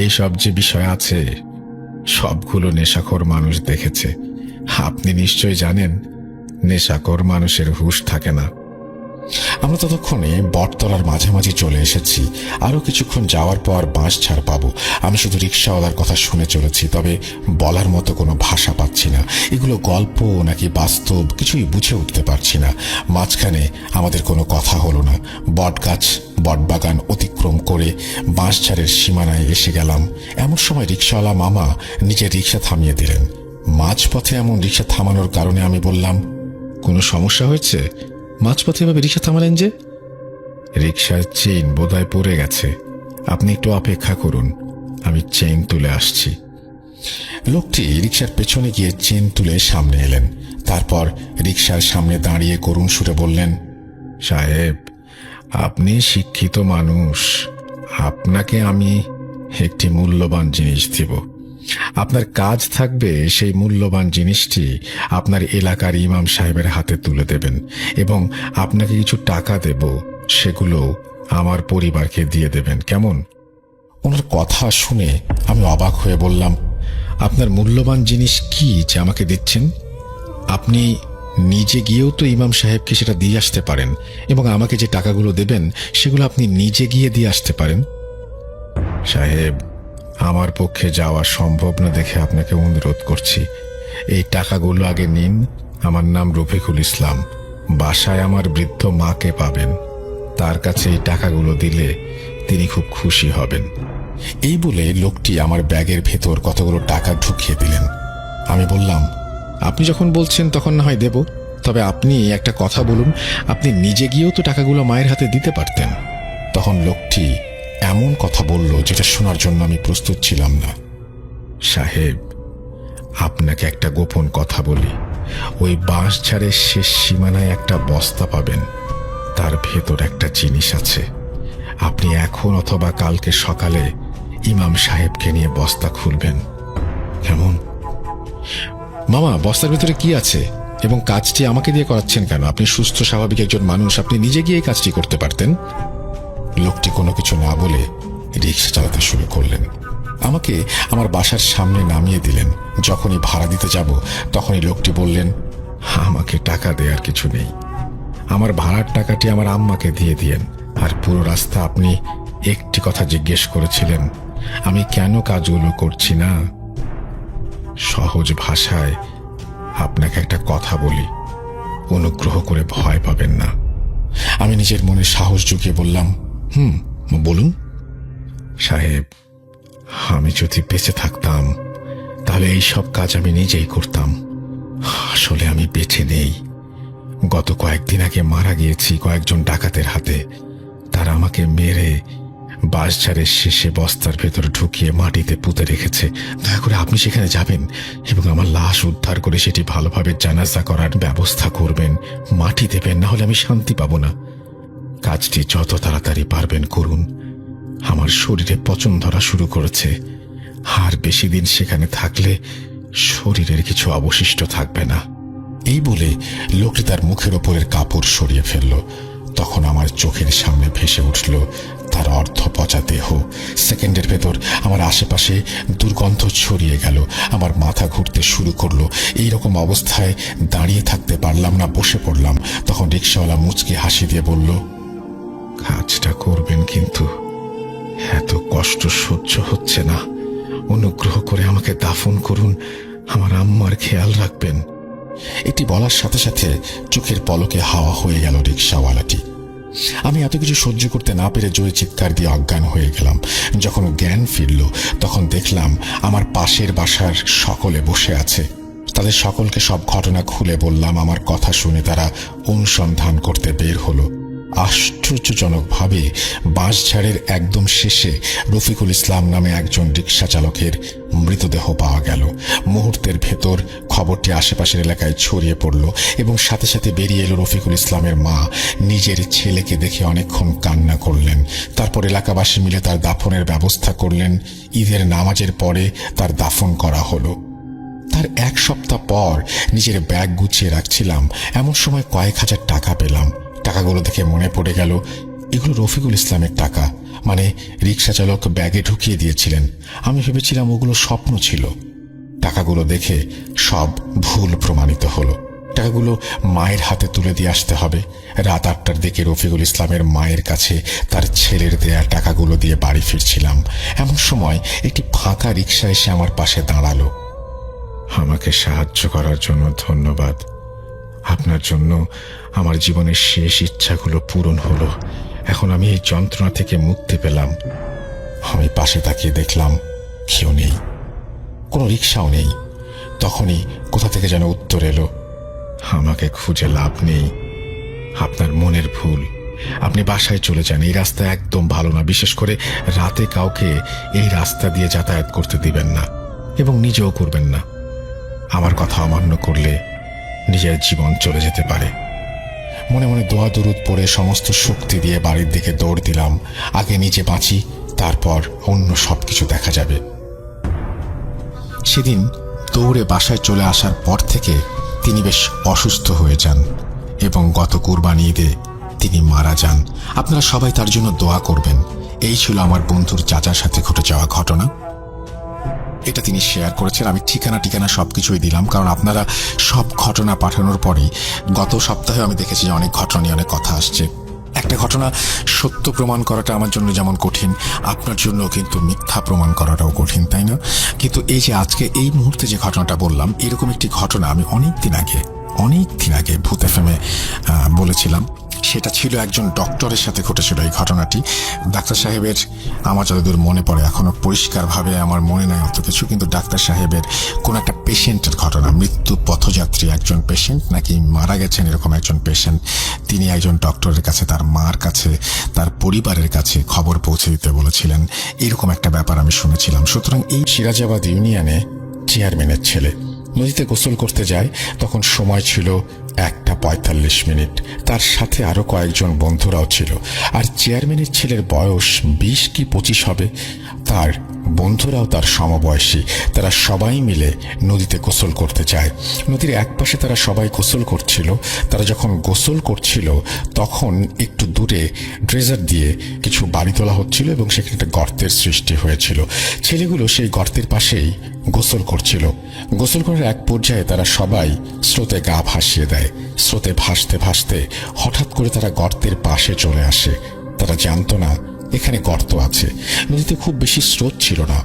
এই সব যে বিষয় আছে সবগুলো নেশাখোর মানুষ দেখেছে। আপনি নিশ্চয় জানেন, নেশাখোর মানুষের হুঁশ থাকে না। আমরা ততক্ষণে বটতলার মাঝামাঝি চলে এসেছি। আরো কিছুক্ষণ যাওয়ার পর বাঁশঝাড় পাবো। আমি শুধু রিক্সাওয়ালার কথা শুনে চলেছি, তবে বলার মতো কোনো ভাষা পাচ্ছি না। এগুলো গল্প নাকি বাস্তব কিছুই বুঝে উঠতে পারছি না। মাঝখানে আমাদের কোনো কথা হলো না। বটগাছ বটবাগান অতিক্রম করে বাঁশঝাড়ের সীমানায় এসে গেলাম। এমন সময় রিক্সাওয়ালা মামা নিজের রিক্সা থামিয়ে দিলেন। মাঝপথে এমন রিক্সা থামানোর কারণে আমি বললাম, কোনো সমস্যা হয়েছে? মাঝপথে এভাবে রিক্সা থামালেন যে? রিক্সার চেইন বোধহয় পড়ে গেছে, আপনি একটু অপেক্ষা করুন, আমি চেইন তুলে আসছি। লোকটি রিক্সার পেছনে গিয়ে চেন তুলে সামনে এলেন। তারপর রিক্সার সামনে দাঁড়িয়ে করুণ সুরে বললেন, সাহেব, আপনি শিক্ষিত মানুষ, আপনাকে আমি একটি মূল্যবান জিনিস দিব। আপনার কাজ থাকবে সেই মূল্যবান জিনিসটি আপনার এলাকার ইমাম সাহেবের হাতে তুলে দেবেন, এবং আপনাকে কিছু টাকা দেব, সেগুলো আমার পরিবারকে দিয়ে দেবেন, কেমন? ওনার কথা শুনে আমি অবাক হয়ে বললাম, আপনার মূল্যবান জিনিস কি যে আমাকে দিচ্ছেন? আপনি নিজে গিয়েও তো ইমাম সাহেবকে সেটা দিয়ে আসতে পারেন, এবং আমাকে যে টাকাগুলো দেবেন সেগুলো আপনি নিজে গিয়ে দিয়ে আসতে পারেন। সাহেব, আমার পক্ষে যাওয়া সম্ভব না দেখে আপনাকে অনুরোধ করছি, এই টাকাগুলো আগে নিন। আমার নাম রফিকুল ইসলাম। বাসায় আমার বৃদ্ধ মাকে পাবেন, তার কাছে এই টাকাগুলো দিলে তিনি খুব খুশি হবেন। এই বলে লোকটি আমার ব্যাগের ভেতর কতগুলো টাকা ঢুকিয়ে দিলেন। আমি বললাম, আপনি যখন বলছেন তখন না হয় দেব, তবে আপনি একটা কথা বলুন, আপনি নিজে গিয়েও তো টাকাগুলো মায়ের হাতে দিতে পারতেন। তখন লোকটি এমন কথা বলল যেটা শোনার জন্য আমি প্রস্তুত ছিলাম না। সাহেব, আপনাকে একটা গোপন কথা বলি, ওই বাঁশঝাড়ের শেষ সীমানায় একটা বস্তা পাবেন, তার ভেতর একটা জিনিস আছে। আপনি এখন অথবা কালকে সকালে ইমাম সাহেবকে নিয়ে বস্তা খুলবেন, কেমন? মামা, বস্তার ভেতরে কি আছে এবং কাজটি আমাকে দিয়ে করাচ্ছেন কেন? আপনি সুস্থ স্বাভাবিক একজন মানুষ, আপনি নিজে গিয়ে এই কাজটি করতে পারতেন। লোকটি কোনো কিছু না বলে রিক্সা চালাতে শুরু করলেন। আমাকে আমার বাসার সামনে নামিয়ে দিলেন। যখনই ভাড়া দিতে যাব তখনই লোকটি বললেন, আমাকে টাকা দেওয়ার কিছু নেই, আমার ভাড়ার টাকাটি আমার আম্মাকে দিয়ে দিয়েন। আর পুরো রাস্তা আপনি একটি কথা জিজ্ঞেস করেছিলেন, আমি কেন কাজগুলো করছি না। সহজ ভাষায় আপনাকে একটা কথা বলি, অনুগ্রহ করে ভয় পাবেন না। আমি নিজের মনে সাহস জুগিয়ে বললাম, বলুন। সাহেব, আমি যদি বেঁচে থাকতাম তাহলে এই সব কাজ আমি নিজেই করতাম। আসলে আমি বেঁচে নেই। গত কয়েকদিন আগে মারা গিয়েছি কয়েকজন ডাকাতের হাতে। তারা আমাকে মেরে বাঁশঝাড়ের শেষে বস্তার ভেতর ঢুকিয়ে মাটিতে পুঁতে রেখেছে। দয়া করে আপনি সেখানে যাবেন এবং আমার লাশ উদ্ধার করে সেটি ভালোভাবে জানাজা করার ব্যবস্থা করবেন, মাটি দেবেন, না হলে আমি শান্তি পাবো না। কাজটি যত তাড়াতাড়ি পারবেন করুন। আমার শরীরে পচন ধরা শুরু করেছে, আর বেশি দিন সেখানে থাকলে শরীরের কিছু অবশিষ্ট থাকবে না। এই বলে লোকটি তার মুখের ওপরের কাপড় সরিয়ে ফেলল। তখন আমার চোখের সামনে ভেসে উঠল তার অর্ধ পচা দেহ। সেকেন্ডের ভেতর আমার আশেপাশে দুর্গন্ধ ছড়িয়ে গেল। আমার মাথা ঘুরতে শুরু করলো। এইরকম অবস্থায় দাঁড়িয়ে থাকতে পারলাম না, বসে পড়লাম। তখন রিক্সাওয়ালা মুচকি হাসি দিয়ে বলল, কাজটা করবেন, কিন্তু এত কষ্ট সহ্য হচ্ছে না। অনুগ্রহ করে আমাকে দাফন করুন, আমার আম্মার খেয়াল রাখবেন। এটি বলার সাথে সাথে চোখের পলকে হাওয়া হয়ে গেল রিকশাওয়ালাটি। আমি এত কিছু সহ্য করতে না পেরে জোরে চিৎকার দিয়ে অজ্ঞান হয়ে গেলাম। যখন জ্ঞান ফিরল তখন দেখলাম আমার পাশের বাসার সকলে বসে আছে। তাদের সকলকে সব ঘটনা খুলে বললাম। আমার কথা শুনে তারা অনুসন্ধান করতে বের হলো। আশ্চর্যজনকভাবে বাঁশঝাড়ের একদম শেষে রফিকুল ইসলাম নামে একজন রিকশা চালকের মৃতদেহ পাওয়া গেল। মুহূর্তের ভেতর খবরটি আশেপাশের এলাকায় ছড়িয়ে পড়ল এবং সাথে সাথে বেরিয়ে এলো রফিকুল ইসলামের মা। নিজের ছেলেকে দেখে অনেকক্ষণ কান্না করলেন। তারপর এলাকাবাসী মিলে তার দাফনের ব্যবস্থা করলেন। ঈদের নামাজের পরে তার দাফন করা হলো। তার এক সপ্তাহ পর নিজের ব্যাগ গুছিয়ে রাখছিলাম, এমন সময় কয়েক হাজার টাকা পেলাম। টাকাগুলো দেখে মনে পড়ে গেল এগুলো রফিকুল ইসলামের টাকা, মানে রিকশা চালক ব্যাগে ঢুকিয়ে দিয়েছিলেন। আমি ভেবেছিলাম ওগুলো স্বপ্ন ছিল। টাকাগুলো দেখে সব ভুল প্রমাণিত হলো। টাকাগুলো মায়ের হাতে তুলে দিয়ে আসতে হবে। রাত 8টার দিকে রফিকুল ইসলামের মায়ের কাছে তার ছেলের দেয়া টাকাগুলো দিয়ে বাড়ি ফিরছিলাম। এমন সময় একটি ফাঁকা রিকশা এসে আমার পাশে দাঁড়ালো। আমাকে সাহায্য করার জন্য ধন্যবাদ। আপনার জন্য আমার জীবনের শেষ ইচ্ছাগুলো পূরণ হলো। এখন আমি এই যন্ত্রণা থেকে মুক্তি পেলাম। আমি পাশে তাকিয়ে দেখলাম কেউ নেই, কোনো রিকশাও নেই। তখনই কোথা থেকে যেন উত্তর এলো, আমাকে খুঁজে লাভ নেই, আপনার মনের ভুল। আপনি বাসায় চলে যান, এই রাস্তা একদম ভালো না। বিশেষ করে রাতে কাউকে এই রাস্তা দিয়ে যাতায়াত করতে দিবেন না এবং নিজেও করবেন না। আমার কথা অমান্য করলে নিজের জীবন চলে যেতে পারে। মনে মনে দোয়া দরুদ পড়ে সমস্ত শক্তি দিয়ে বাড়ির দিকে দৌড় দিলাম। আগে নিজে বাঁচি, তারপর অন্য সবকিছু দেখা যাবে। সেদিন দৌড়ে বাসায় চলে আসার পর থেকে তিনি বেশ অসুস্থ হয়ে যান এবং গত কুরবানি ঈদে তিনি মারা যান। আপনারা সবাই তার জন্য দোয়া করবেন। এই ছিল আমার বন্ধুর চাচার সাথে ঘটে যাওয়া ঘটনা। এটা তিনি শেয়ার করেছেন। আমি ঠিকানা সবকিছুই দিলাম, কারণ আপনারা সব ঘটনা পাঠানোর পরেই গত সপ্তাহে আমি দেখেছি যে অনেক ঘটনা নিয়ে অনেক কথা আসছে। একটা ঘটনা সত্য প্রমাণ করাটা আমার জন্য যেমন কঠিন, আপনার জন্য কিন্তু মিথ্যা প্রমাণ করাটাও কঠিন, তাই না? কিন্তু এই যে আজকে এই মুহূর্তে যে ঘটনাটা বললাম, এরকম একটি ঘটনা আমি অনেক দিন আগে ভূত এফএমে বলেছিলাম। সেটা ছিল একজন ডক্টরের সাথে ঘটেছিল এই ঘটনাটি। ডাক্তার সাহেবের, আমার যতদূর মনে পড়ে, এখনো পরিষ্কারভাবে আমার মনে নাই অত কিছু, কিন্তু ডাক্তার সাহেবের কোন একটা পেশেন্টের ঘটনা, মৃত্যু পথযাত্রী একজন পেশেন্ট, নাকি মারা গেছেন এরকম একজন পেশেন্ট, তিনি একজন ডক্টরের কাছে, তার মার কাছে, তার পরিবারের কাছে খবর পৌঁছে দিতে বলেছিলেন। এরকম একটা ব্যাপার আমি শুনেছিলাম। সুতরাং এই সিরাজাবাদ ইউনিয়নে চেয়ারম্যানের ছেলে নদীতে গোসল করতে যায়। তখন সময় ছিল 1:45। তার সাথে আরো কয়েকজন বন্ধুরাও ছিল। আর চেয়ারম্যানের ছেলের বয়স 20 কি 25 হবে। তার বন্ধুরাও তার সমবয়সী। তারা সবাই মিলে নদীতে গোসল করতে যায়। নদীর একপাশে তারা সবাই গোসল করছিল। তারা যখন গোসল করছিল তখন একটু দূরে ড্রেজার দিয়ে কিছু বাড়ি তোলা হচ্ছিল এবং সেখানে একটা গর্তের সৃষ্টি হয়েছিল। ছেলেগুলো সেই গর্তের পাশেই গোসল করছিল। গোসল করার এক পর্যায়ে তারা সবাই স্রোতে গা ভাসিয়ে দেয়। স্রোতে ভাসতে ভাসতে হঠাৎ করে তারা গর্তের পাশে চলে আসে। তারা জানতো না এখানে গর্ত আছে। নদীতে খুব বেশি স্রোত ছিল না।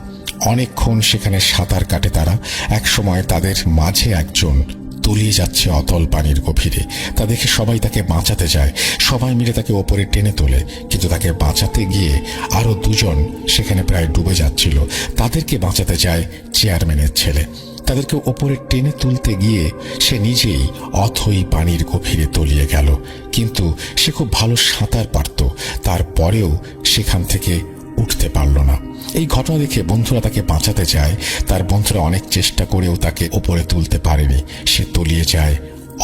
অনেকক্ষণ সেখানে সাঁতার কাটে তারা। এক সময় তাদের মাঝে একজন তলিয়ে যাচ্ছে অতল পানির গভীরে। তা দেখে সবাই তাকে বাঁচাতে যায়। সবাই মিলে তাকে ওপরে টেনে তোলে, কিন্তু তাকে বাঁচাতে গিয়ে আরো দুজন সেখানে প্রায় ডুবে যাচ্ছিল। তাদেরকে বাঁচাতে যায় চেয়ারম্যানের ছেলে। তাদেরকে ওপরে টেনে তুলতে গিয়ে সে নিজেই অথই পানির গভীরে তলিয়ে গেল। কিন্তু সে খুব ভালো সাঁতার পারত, তারপরেও সেখান থেকে উঠতে পারল না। এই ঘটনা দেখে বন্ধুরা তাকে বাঁচাতে যায়। তার বন্ধুরা অনেক চেষ্টা করেও তাকে ওপরে তুলতে পারেনি। সে তলিয়ে যায়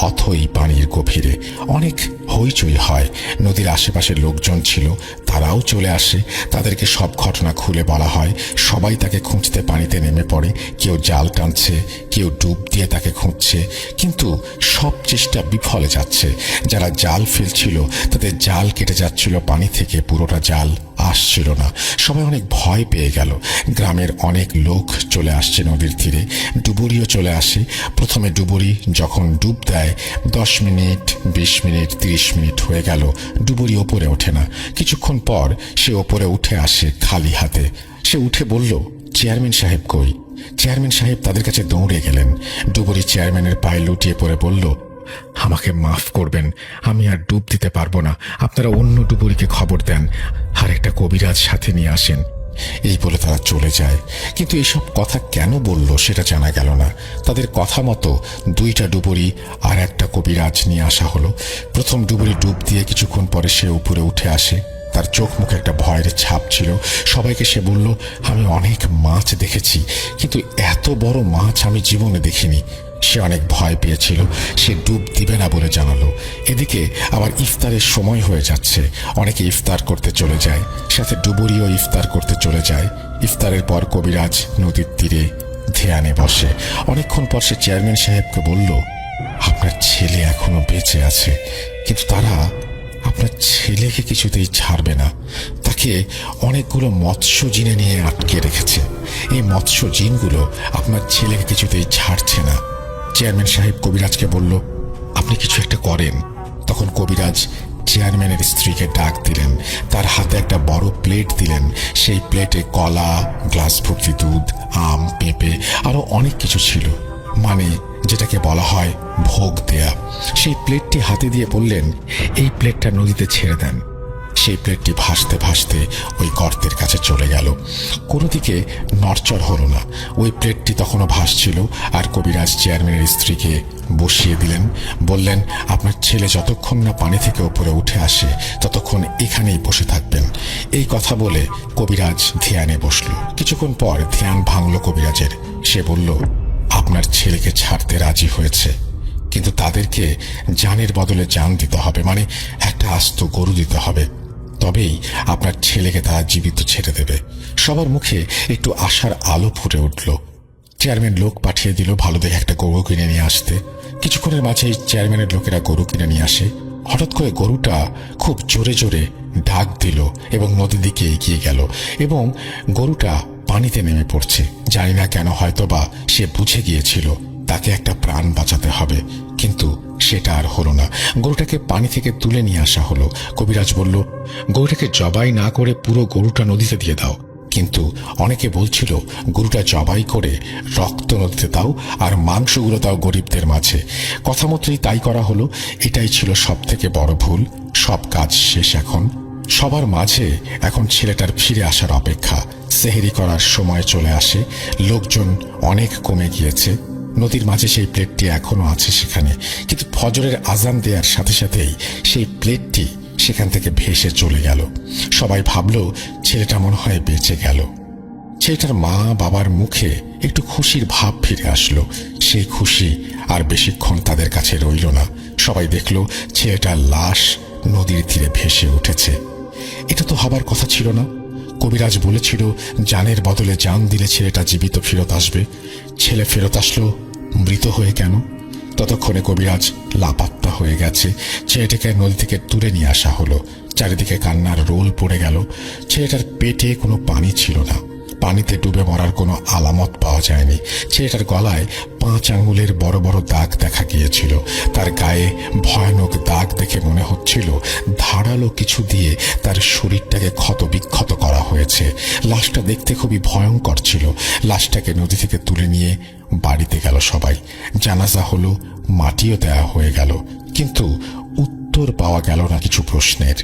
অথই পানির গভীরে। অনেক হইচই হয়। নদীর আশেপাশে লোকজন ছিল, তারাও চলে আসে। তাদেরকে সব ঘটনা খুলে বলা হয়। সবাই তাকে খুঁজতে পানিতে নেমে পড়ে। কেউ জাল টানছে, কেউ ডুব দিয়ে তাকে খুঁজছে, কিন্তু সব চেষ্টা বিফলে যাচ্ছে। যারা জাল ফেলছিল তাদের জাল কেটে যাচ্ছিল পানি থেকে, পুরোটা জাল আসছিল না। সবাই অনেক ভয় পেয়ে গেল। গ্রামের অনেক লোক চলে আসছে নদীর তীরে। ডুবুরিও চলে আসে। প্রথমে ডুবুরি যখন ডুব দেয় 10 মিনিট 20 মিনিট 30 মিনিট হয়ে গেল, ডুবুরি ওপরে ওঠে না। কিছুক্ষণ পর সে ওপরে উঠে আসে খালি হাতে। সে উঠে বলল, চেয়ারম্যান সাহেব কই? চেয়ারম্যান সাহেব তাদের কাছে দৌড়ে গেলেন। ডুবুরি চেয়ারম্যানের পায়ে লুটিয়ে পড়ে বলল, আমাকে মাফ করবেন, আমি আর ডুব দিতে পারবো না। আপনারা অন্য ডুবুরিকে খবর দেন, আর একটা কবিরাজ সাথে নিয়ে আসেন। এই বলে তারা চলে যায়। কিন্তু এসব কথা কেন বলল সেটা জানা গেল না। তাদের কথা মতো 2টা ডুবুরি আর একটা কবিরাজ নিয়ে আসা হলো। প্রথম ডুবুরি ডুব দিয়ে কিছুক্ষণ পরে সে উপরে উঠে আসে। তার চোখ মুখে একটা ভয়ের ছাপ ছিল। সবাইকে সে বলল, আমি অনেক মাছ দেখেছি, কিন্তু এত বড় মাছ আমি জীবনে দেখিনি। সে অনেক ভয় পেয়েছিল। সে ডুব দিবে না বলে জানালো। এদিকে আবার ইফতারের সময় হয়ে যাচ্ছে। অনেকে ইফতার করতে চলে যায়, সাথে ডুবুরিও ইফতার করতে চলে যায়। ইফতারের পর কবিরাজ নদীর তীরে ধ্যানে বসে। অনেকক্ষণ পর সে চেয়ারম্যান সাহেবকে বলল, আপনার ছেলে এখনো বেঁচে আছে, কিন্তু তারা আপনার ছেলেকে কিছুতেই ছাড়বে না। তাকে অনেকগুলো মৎস্য জিনে নিয়ে আটকে রেখেছে। এই মৎস্য জিনগুলো আপনার ছেলেকে কিছুতেই ছাড়ছে না। চেয়ারম্যান সাহেব কবিরাজকে বলল, আপনি কিছু একটা করেন। তখন কবিরাজ চেয়ারম্যানের স্ত্রীকে ডাক দিলেন। তার হাতে একটা বড় প্লেট দিলেন। সেই প্লেটে কলা, গ্লাস ভর্তি দুধ, আম, পেঁপে আরো অনেক কিছু ছিল, মানে যেটাকে বলা হয় ভোগ দেয়া। সেই প্লেটটি হাতে দিয়ে বললেন, এই প্লেটটা নদীতে ছেড়ে দেন। সেই প্লেটটি ভাসতে ভাসতে ওই গর্তের কাছে চলে গেল। কোনো দিকে নড়চড় হলো না। ওই প্লেটটি তখনও ভাসছিল। আর কবিরাজ চেয়ারম্যানের স্ত্রীকে বসিয়ে দিলেন। বললেন, আপনার ছেলে যতক্ষণ না পানি থেকে উপরে উঠে আসে ততক্ষণ এখানেই বসে থাকবেন। এই কথা বলে কবিরাজ ধ্যানে বসল। কিছুক্ষণ পর ধ্যান ভাঙল কবিরাজের। সে বলল, আপনার ছেলেকে ছাড়তে রাজি হয়েছে, কিন্তু তাদেরকে জানের বদলে জান দিতে হবে, মানে একটা আস্ত গরু দিতে হবে। তবেই আপনার ছেলেকে তারা জীবিত ছেড়ে দেবে। সবার মুখে একটু আশার আলো ফুটে উঠল। চেয়ারম্যান লোক পাঠিয়ে দিল ভালো দেখে একটা গরু কিনে নিয়ে আসতে। কিছুক্ষণের মাঝেই চেয়ারম্যানের লোকেরা গরু কিনে নিয়ে আসে। হঠাৎ করে গরুটা খুব জোরে জোরে ডাক দিল এবং নদীর দিকে এগিয়ে গেল, এবং গরুটা পানিতে নেমে পড়ছে। জানি না কেন, হয়তোবা সে বুঝে গিয়েছিল তাকে একটা প্রাণ বাঁচাতে হবে, কিন্তু সেটা আর হলো না। গরুটাকে পানি থেকে তুলে নিয়ে আসা হলো। কবিরাজ বলল, গরুটাকে জবাই না করে পুরো গরুটা নদীতে দিয়ে দাও। কিন্তু অনেকে বলছিল গরুটা জবাই করে রক্ত নদীতে দাও আর মাংসগুলো দাও গরিবদের মাঝে। কথা মতোই তাই করা হলো। এটাই ছিল সব থেকে বড় ভুল। সব কাজ শেষ এখন। সবার মাঝে এখন ছেলেটার ফিরে আসার অপেক্ষা। সেহরি করার সময় চলে আসে। লোকজন অনেক কমে গিয়েছে। নদীর মাঝে সেই প্লেটটি এখনো আছে সেখানে, কিন্তু ফজরের আজান দেওয়ার সাথে সাথেই সেই প্লেটটি সেখান থেকে ভেসে চলে গেল। সবাই ভাবল ছেলেটা মনে হয় বেঁচে গেল। ছেলেটার মা বাবার মুখে একটু খুশির ভাব ফিরে আসলো। সেই খুশি আর বেশিক্ষণ তাদের কাছে রইল না। সবাই দেখল ছেলেটার লাশ নদীর তীরে ভেসে উঠেছে। এটা তো হবার কথা ছিল না। কবিরাজ বলেছিল জানের বদলে জান দিলে ছেলেটা জীবিত ফেরত আসবে। ছেলে ফেরত আসলো মৃত হয়ে কেন? ততক্ষণে কবিরাজ লাপাত্তা হয়ে গেছে। ছেলেটাকে নদী থেকে তুলে নিয়ে আসা হলো। চারিদিকে কান্নার রোল পড়ে গেল। ছেলেটার পেটে কোনো পানি ছিল না। পানিতে ডুবে মরার কোনো আলামত পাওয়া যায়নি। ছেলেটার গলায় 5 আঙ্গুলের বড় বড় দাগ দেখা গিয়েছিল। তার গায়ে ভয়ানক দাগ দেখে মনে হচ্ছিল ধারালো কিছু দিয়ে তার শরীরটাকে ক্ষত বিক্ষত করা হয়েছে। লাশটা দেখতে খুবই ভয়ঙ্কর ছিল। লাশটাকে নদী থেকে তুলে নিয়ে বাড়িতে গেল সবাই। জানাজা হলো, মাটিও দেয়া হয়ে গেল, কিন্তু উত্তর পাওয়া গেল না কিছু প্রশ্নের।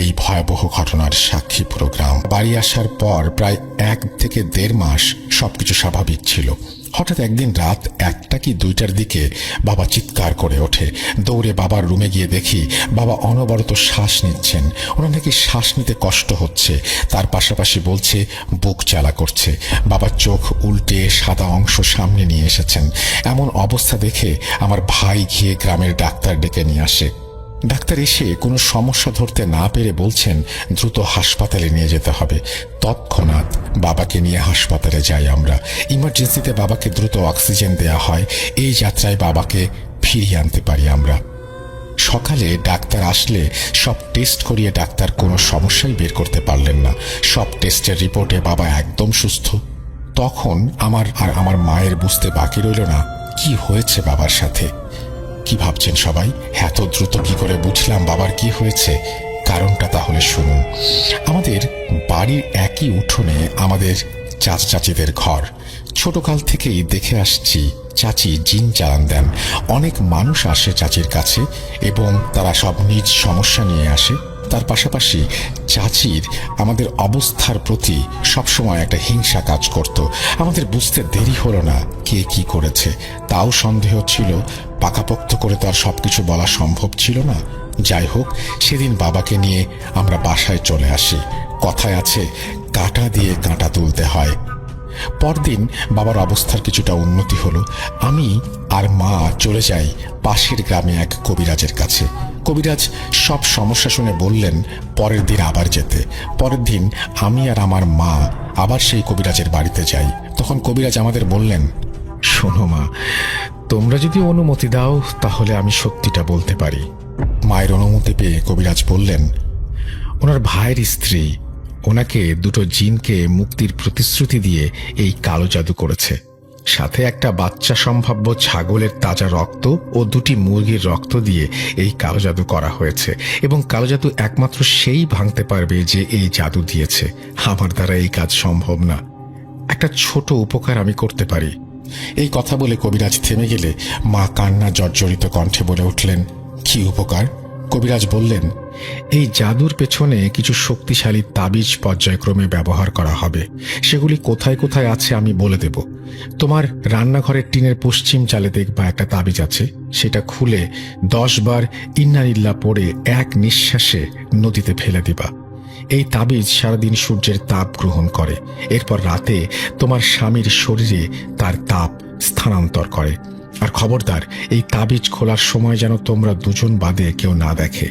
এই ভয়াবহ ঘটনার সাক্ষী পুরো গ্রাম। বাড়ি আসার পর প্রায় 1 থেকে 1.5 মাস সবকিছু স্বাভাবিক ছিল। হঠাৎ একদিন রাত 1টা কি 2টার দিকে বাবা চিৎকার করে ওঠে। দৌড়ে বাবার রুমে গিয়ে দেখি বাবা অনবরত শ্বাস নিচ্ছেন। ওনার নাকি শ্বাস নিতে কষ্ট হচ্ছে। তার পাশাপাশি বলছে বুক জ্বালা করছে। বাবার চোখ উল্টে সাদা অংশ সামনে নিয়ে এসেছেন। এমন অবস্থা দেখে আমার ভাই গিয়ে গ্রামের ডাক্তার ডেকে নিয়ে আসে। ডাক্তার এসে কোনো সমস্যা ধরতে না পেরে বলছেন দ্রুত হাসপাতালে নিয়ে যেতে হবে। তৎক্ষণাৎ বাবাকে নিয়ে হাসপাতালে যাই আমরা। ইমার্জেন্সিতে বাবাকে দ্রুত অক্সিজেন দেয়া হয়। এই যাত্রায় বাবাকে ফিরিয়ে আনতে পারি আমরা। সকালে ডাক্তার আসলে সব টেস্ট করিয়ে ডাক্তার কোনো সমস্যাই বের করতে পারলেন না। সব টেস্টের রিপোর্টে বাবা একদম সুস্থ। তখন আমার আর আমার মায়ের বুঝতে বাকি রইল না কি হয়েছে বাবার সাথে। কি ভাবছেন সবাই? এত দ্রুত কি করে বুঝলাম বাবার কি হয়েছে? কারণটা তাহলে শুনুন। আমাদের বাড়ির একই উঠোনে আমাদের চাচিদের ঘর। ছোটকাল থেকেই দেখে আসছি চাচি জিন চালান দেন। অনেক মানুষ আসে চাচির কাছে এবং তারা সব নিজ সমস্যা নিয়ে আসে। তার পাশাপাশি চাচির আমাদের অবস্থার প্রতি সবসময় একটা হিংসা কাজ করত। আমাদের বুঝতে দেরি হলো না কে কি করেছে। তাও সন্দেহ ছিল, পাকাপোক্ত করে তো আর সবকিছু বলা সম্ভব ছিল না। যাই হোক, সেদিন বাবাকে নিয়ে আমরা বাসায় চলে আসি। কথায় আছে, কাঁটা দিয়ে কাঁটা তুলতে হয়। পরদিন বাবার অবস্থার কিছুটা উন্নতি হলো। আমি আর মা চলে যাই পাশের গ্রামে এক কবিরাজের কাছে। কবিরাজ সব সমস্যা শুনে বললেন পরের দিন আবার যেতে। পরের দিন আমি আর আমার মা আবার সেই কবিরাজের বাড়িতে যাই। তখন কবিরাজ আমাদের বললেন, শোনো মা, তোমরা যদি অনুমতি দাও তাহলে আমি সত্যিটা বলতে পারি। মায়ের অনুমতি পেয়ে কবিরাজ বললেন, ওনার ভাইয়ের স্ত্রী ওনাকে দুটো জিনকে মুক্তির প্রতিশ্রুতি দিয়ে এই কালো জাদু করেছে। সাথে একটা বাচ্চা সম্ভাব্য ছাগলের তাজা রক্ত ও দুটি মুরগির রক্ত দিয়ে এই কালো জাদু করা হয়েছে। এবং কালো জাদু একমাত্র সেই ভাঙতে পারবে যে এই জাদু দিয়েছে। আমার দ্বারা এই কাজ সম্ভব না। একটা ছোট উপকার আমি করতে পারি। এই কথা বলে কবিরাজ থেমে গেলে মা কান্না জর্জরিত কণ্ঠে বলে উঠলেন, কি উপকার? কবিরাজ বললেন, এই জাদুর পেছনে কিছু শক্তিশালী তাবিজ পর্যায়ক্রমে ব্যবহার করা হবে। সেগুলি কোথায় কোথায় আছে আমি বলে দেব। তোমার রান্নাঘরের টিনের পশ্চিম চালে দেখবা একটা তাবিজ আছে। সেটা খুলে 10 বার ইন্নালিল্লাহ পড়ে এক নিঃশ্বাসে নদীতে ফেলে দিবা। এই তাবিজ সারাদিন সূর্যের তাপ গ্রহণ করে। এরপর রাতে তোমার স্বামীর শরীরে তার তাপ স্থানান্তর করে। আর খবরদার, এই তাবিজ খোলার সময় যেন তোমরা দুজন বাদে কেউ না দেখে।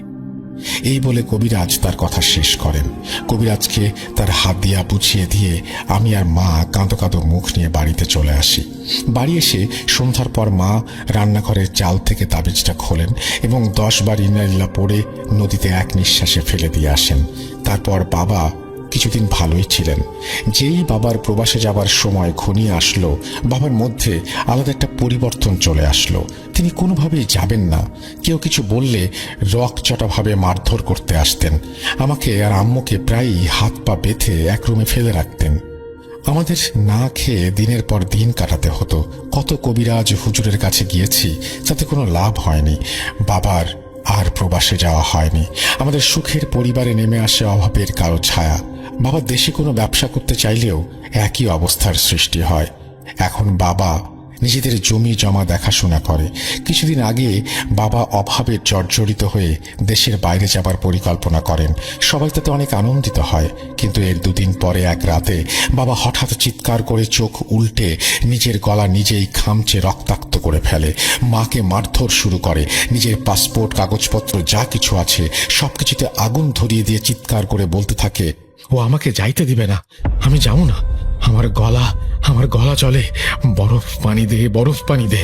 এই বলে কবিরাজ তার কথা শেষ করেন। কবিরাজকে তার হাত দিয়া বুঝিয়ে দিয়ে আমি আর মা কাঁদো কাঁদো মুখ নিয়ে বাড়িতে চলে আসি। বাড়ি এসে সন্ধ্যার পর মা রান্নাঘরের চাল থেকে তাবিজটা খোলেন এবং 10 বার ইন্নালিল্লাহ পড়ে নদীতে এক নিঃশ্বাসে ফেলে দিয়ে আসেন। তারপর বাবা কিছুদিন ভালোই ছিলেন। যেই বাবার প্রবাসে যাবার সময় ঘনিয়ে আসলো, বাবার মধ্যে আলাদা একটা পরিবর্তন চলে আসলো। তিনি কোনোভাবেই যাবেন না। কেউ কিছু বললে রকচটাভাবে মারধর করতে আসতেন। আমাকে আর আম্মুকে প্রায়ই হাত পা বেঁধে এক রুমে ফেলে রাখতেন। আমাদের না খেয়ে দিনের পর দিন কাটাতে হতো। কত কবিরাজ হুজুরের কাছে গিয়েছি, তাতে কোনো লাভ হয়নি। বাবার আর প্রবাসে যাওয়া হয়নি। আমাদের সুখের পরিবারে নেমে আসে অভাবের কালো ছায়া। বাবা দেশে কোনো ব্যবসা করতে চাইলেও একই অবস্থার সৃষ্টি হয়। এখন বাবা নিজেদের জমি জমা দেখাশোনা করে। কিছুদিন আগে বাবা অভাবে জর্জরিত হয়ে দেশের বাইরে যাবার পরিকল্পনা করেন। সবাই তাতে অনেক আনন্দিত হয়। কিন্তু এর 2 দিন পরে এক রাতে বাবা হঠাৎ চিৎকার করে চোখ উল্টে নিজের গলা নিজেই খামচে রক্তাক্ত করে ফেলে। মাকে মারধর শুরু করে। নিজের পাসপোর্ট, কাগজপত্র যা কিছু আছে সবকিছুতে আগুন ধরিয়ে দিয়ে চিৎকার করে বলতে থাকে, ও আমাকে যাইতে দিবে না, আমি যাবো না। আমার গলা চলে, বরফ পানি দে, বরফ পানি দে।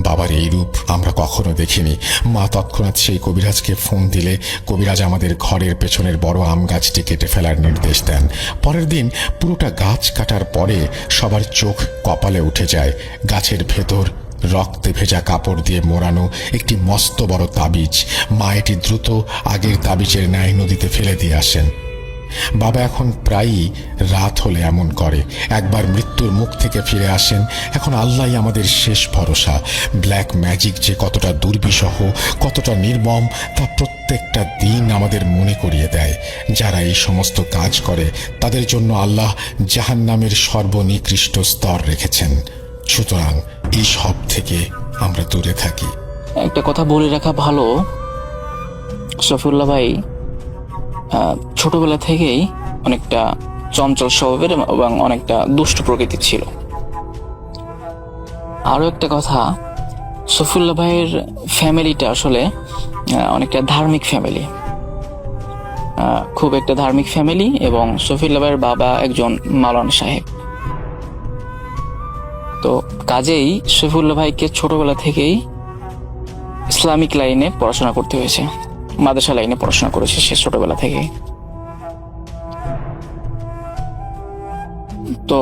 বাবার এই রূপ আমরা কখনো দেখিনি। মা তৎক্ষণাৎ সেই কবিরাজকে ফোন দিলে কবিরাজ আমাদের ঘরের পেছনের বড় আম গাছটি কেটে ফেলার নির্দেশ দেন। পরের দিন পুরোটা গাছ কাটার পরে সবার চোখ কপালে উঠে যায়। গাছের ভেতর রক্তে ভেজা কাপড় দিয়ে মোড়ানো একটি মস্ত বড় তাবিজ। মা এটি দ্রুত আগের তাবিজের ন্যায় নদীতে ফেলে দিয়ে আসেন। বাবা এখন প্রায়ই রাত হলে এমন করে। একবার মৃত্যুর মুখ থেকে ফিরে আসেন। এখন আল্লাহই আমাদের শেষ ভরসা। ব্ল্যাক ম্যাজিক যে কতটা দুর্বিষহ, কতটা নির্মম, তা প্রত্যেকটা দিন আমাদের মনে করিয়ে দেয়। যারা এই সমস্ত কাজ করে তাদের জন্য আল্লাহ জাহান্নামের সর্বনিকৃষ্ট স্তর রেখেছেন। সুতরাং এই সব থেকে আমরা দূরে থাকি। একটা কথা বলে রাখা ভালো, সফিউল্লাহ ভাই ছোটবেলা থেকেই অনেকটা চঞ্চল স্বভাবের এবং অনেকটা দুষ্ট প্রকৃতির ছিল। আরো একটা কথা, সফিউল্লাহ ভাইয়ের ফ্যামিলিটা আসলে অনেকটা ধার্মিক ফ্যামিলি, খুব একটা ধার্মিক ফ্যামিলি। এবং সফিউল্লাহ ভাইয়ের বাবা একজন মাওলানা সাহেব। তো কাজেই সফিউল্লাহ ভাইকে ছোটবেলা থেকেই ইসলামিক লাইনে পড়াশোনা করতে হয়েছে, মাদ্রাসা লাইনে পড়াশোনা করেছে সে ছোটবেলা থেকে। তো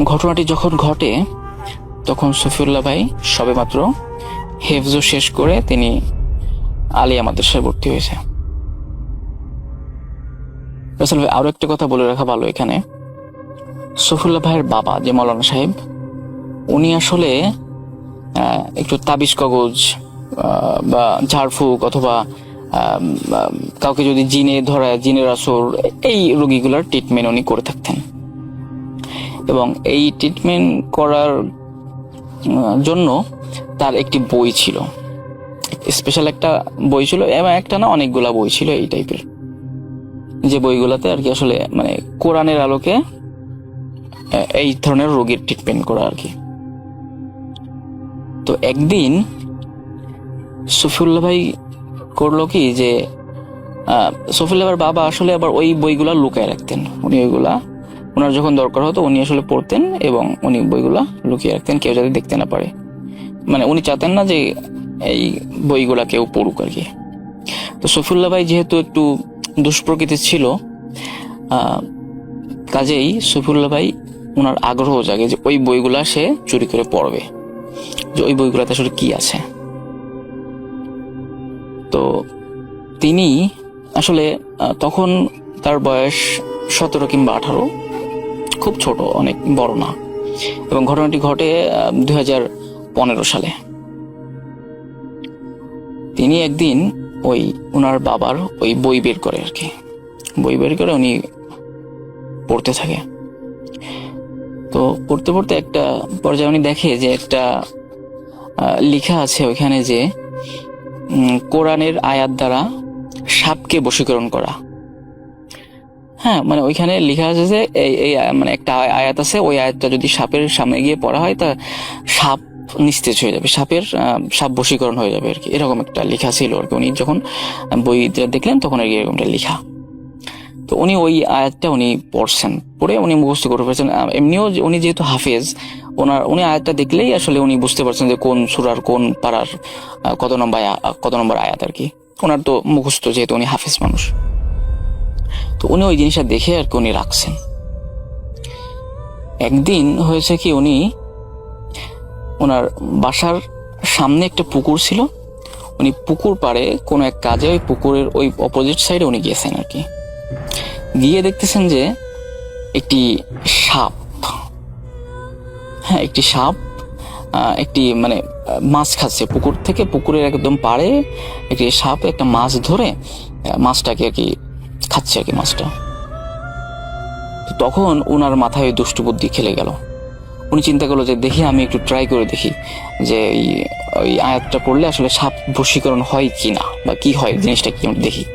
ঘটনাটি যখন ঘটে তখন সফিউল্লাহ ভাই সবেমাত্র হেফজো শেষ করে তিনি আলিয়া মাদ্রাসায় ভর্তি হয়েছে। রাসেল ভাই, আরো একটা কথা বলে রাখা ভালো এখানে, সফিউল্লাহ ভাইয়ের বাবা যে মৌলানা সাহেব, উনি আসলে একটু তাবিজ কাগজ বা ঝাড়ফুঁক অথবা কাউকে যদি জিনে ধরায়, জিনের আসর, এই রোগীগুলোর ট্রিটমেন্ট উনি করে থাকতেন। এবং এই ট্রিটমেন্ট করার জন্য তার একটি বই ছিল, স্পেশাল একটা বই ছিল, এবং একটা না অনেকগুলা বই ছিল এই টাইপের, যে বইগুলাতে আর কি আসলে মানে কোরআনের আলোকে এই ধরনের রোগীর ট্রিটমেন্ট করা আর কি। তো একদিন সফিউল্লাহ ভাই করলো কি, যে সফিউল্লাহ ভাইয়ের বাবা আসলে আবার ওই বইগুলা লুকায় রাখতেন। উনি ওইগুলা ওনার যখন দরকার হতো উনি আসলে পড়তেন এবং উনি বইগুলা লুকিয়ে রাখতেন, কেউ যাতে দেখতে না পারে। মানে উনি চাতেন না যে এই বইগুলা কেউ পড়ুক আর কি। তো সফিউল্লাহ ভাই যেহেতু একটু দুষ্প্রকৃতির ছিল, কাজেই সফিউল্লাহ ভাই ওনার আগ্রহ জাগে যে ওই বইগুলা সে চুরি করে পড়বে, যে ওই বইগুলাতে আসলে কি আছে। তো তিনি আসলে তখন তার বয়স 17 কিংবা 18, খুব ছোট, অনেক বড় না। এবং ঘটনাটি ঘটে 2015 সালে। তিনি একদিন ওই ওনার বাবার ওই বই বের করে আর কি, বই বের করে উনি পড়তে থাকে। তো পড়তে পড়তে একটা পর্যায়ে উনি দেখে যে একটা লেখা আছে ওইখানে যে কোরআনের আয়াত দ্বারা সাপকে বশীকরণ করা। হ্যাঁ, মানে ওইখানে লেখা আছে যে এই মানে একটা আয়াত আছে, ওই আয়াতটা যদি সাপের সামনে গিয়ে পড়া হয় তা সাপ নিস্তেজ হয়ে যাবে, সাপ বশীকরণ হয়ে যাবে আর কি, এরকম একটা লেখা ছিল আর কি। উনি যখন বইটা দেখলেন তখন আর কি এরকমটা লেখা। তো উনি ওই আয়াতটা উনি পড়ছেন, পড়ে উনি মুখস্থ করে ফেলছেন। এমনিও উনি যেহেতু হাফেজ, উনি আয়াতটা দেখলেই আসলে উনি বুঝতে পারছেন যে কোন সূরার কোন পারার কত নম্বর আয়াত আর কি। ওনার তো মুখস্থ, যেহেতু উনি হাফেজ মানুষ। তো উনি ওই জিনিসটা দেখে আর কি উনি রাখছেন। একদিন হয়েছে কি, উনি ওনার বাসার সামনে একটা পুকুর ছিল, উনি পুকুর পাড়ে কোনো এক কাজে ওই পুকুরের ওই অপোজিট সাইডে উনি গিয়েছেন আর কি। গিয়ে দেখতেছেন যে একটি সাপ, হ্যাঁ একটি সাপ একটি মানে মাছ খাচ্ছে পুকুর থেকে, পুকুরের একদম পাড়ে একটি সাপ একটা মাছ ধরে মাছটাকে আর কি খাচ্ছে আর কি মাছটা। তখন ওনার মাথায় ওই দুষ্টু বুদ্ধি খেলে গেল। উনি চিন্তা করলো যে দেখি আমি একটু ট্রাই করে দেখি যে ওই আয়াতটা পড়লে আসলে সাপ বশীকরণ হয় কি না, বা কি হয় জিনিসটা কি, আমি দেখি।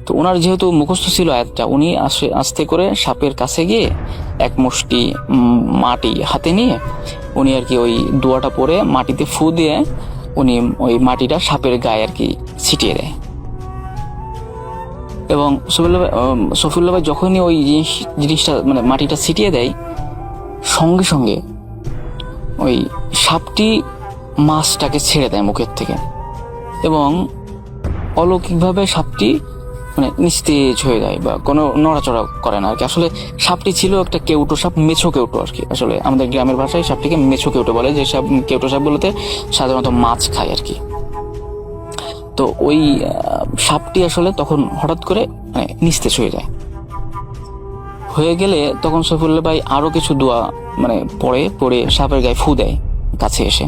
তো ওনার যেহেতু মুখস্থ ছিল আয়াতটা, উনি আস্তে করে সাপের কাছে গিয়ে এক মুষ্টি মাটি হাতে নিয়ে উনি আর কি ওই দোয়াটা পরে মাটিতে ফু দিয়ে উনি ওই মাটিটা সাপের গায়ে আর কি ছিটিয়ে দেয়। এবং সফিউল্লাহ ভাই যখনই ওই জিনিসটা মানে মাটিটা ছিটিয়ে দেয়, সঙ্গে সঙ্গে ওই সাপটি মাছটাকে ছেড়ে দেয় মুখের থেকে, এবং অলৌকিকভাবে সাপটি মানে নিস্তেজ হয়ে যায় বা কোনো নড়াচড়া করে না আর কি। আসলে সাপটি ছিল একটা কেউটো সাপ, মেছো কেউটো আর কি। আসলে আমাদের গ্রামের ভাষায় সাপটিকে মেছো কেউটো বলে, যে সাপ কেউটো সাপগুলোতে সাধারণত মাছ খায় আর কি। তো ওই সাপটি আসলে তখন হঠাৎ করে মানে নিস্তেজ হয়ে যায়। হয়ে গেলে তখন সফিউল্লাহ ভাই আরো কিছু দোয়া মানে পড়ে সাপের গায়ে ফু দেয়, কাছে এসে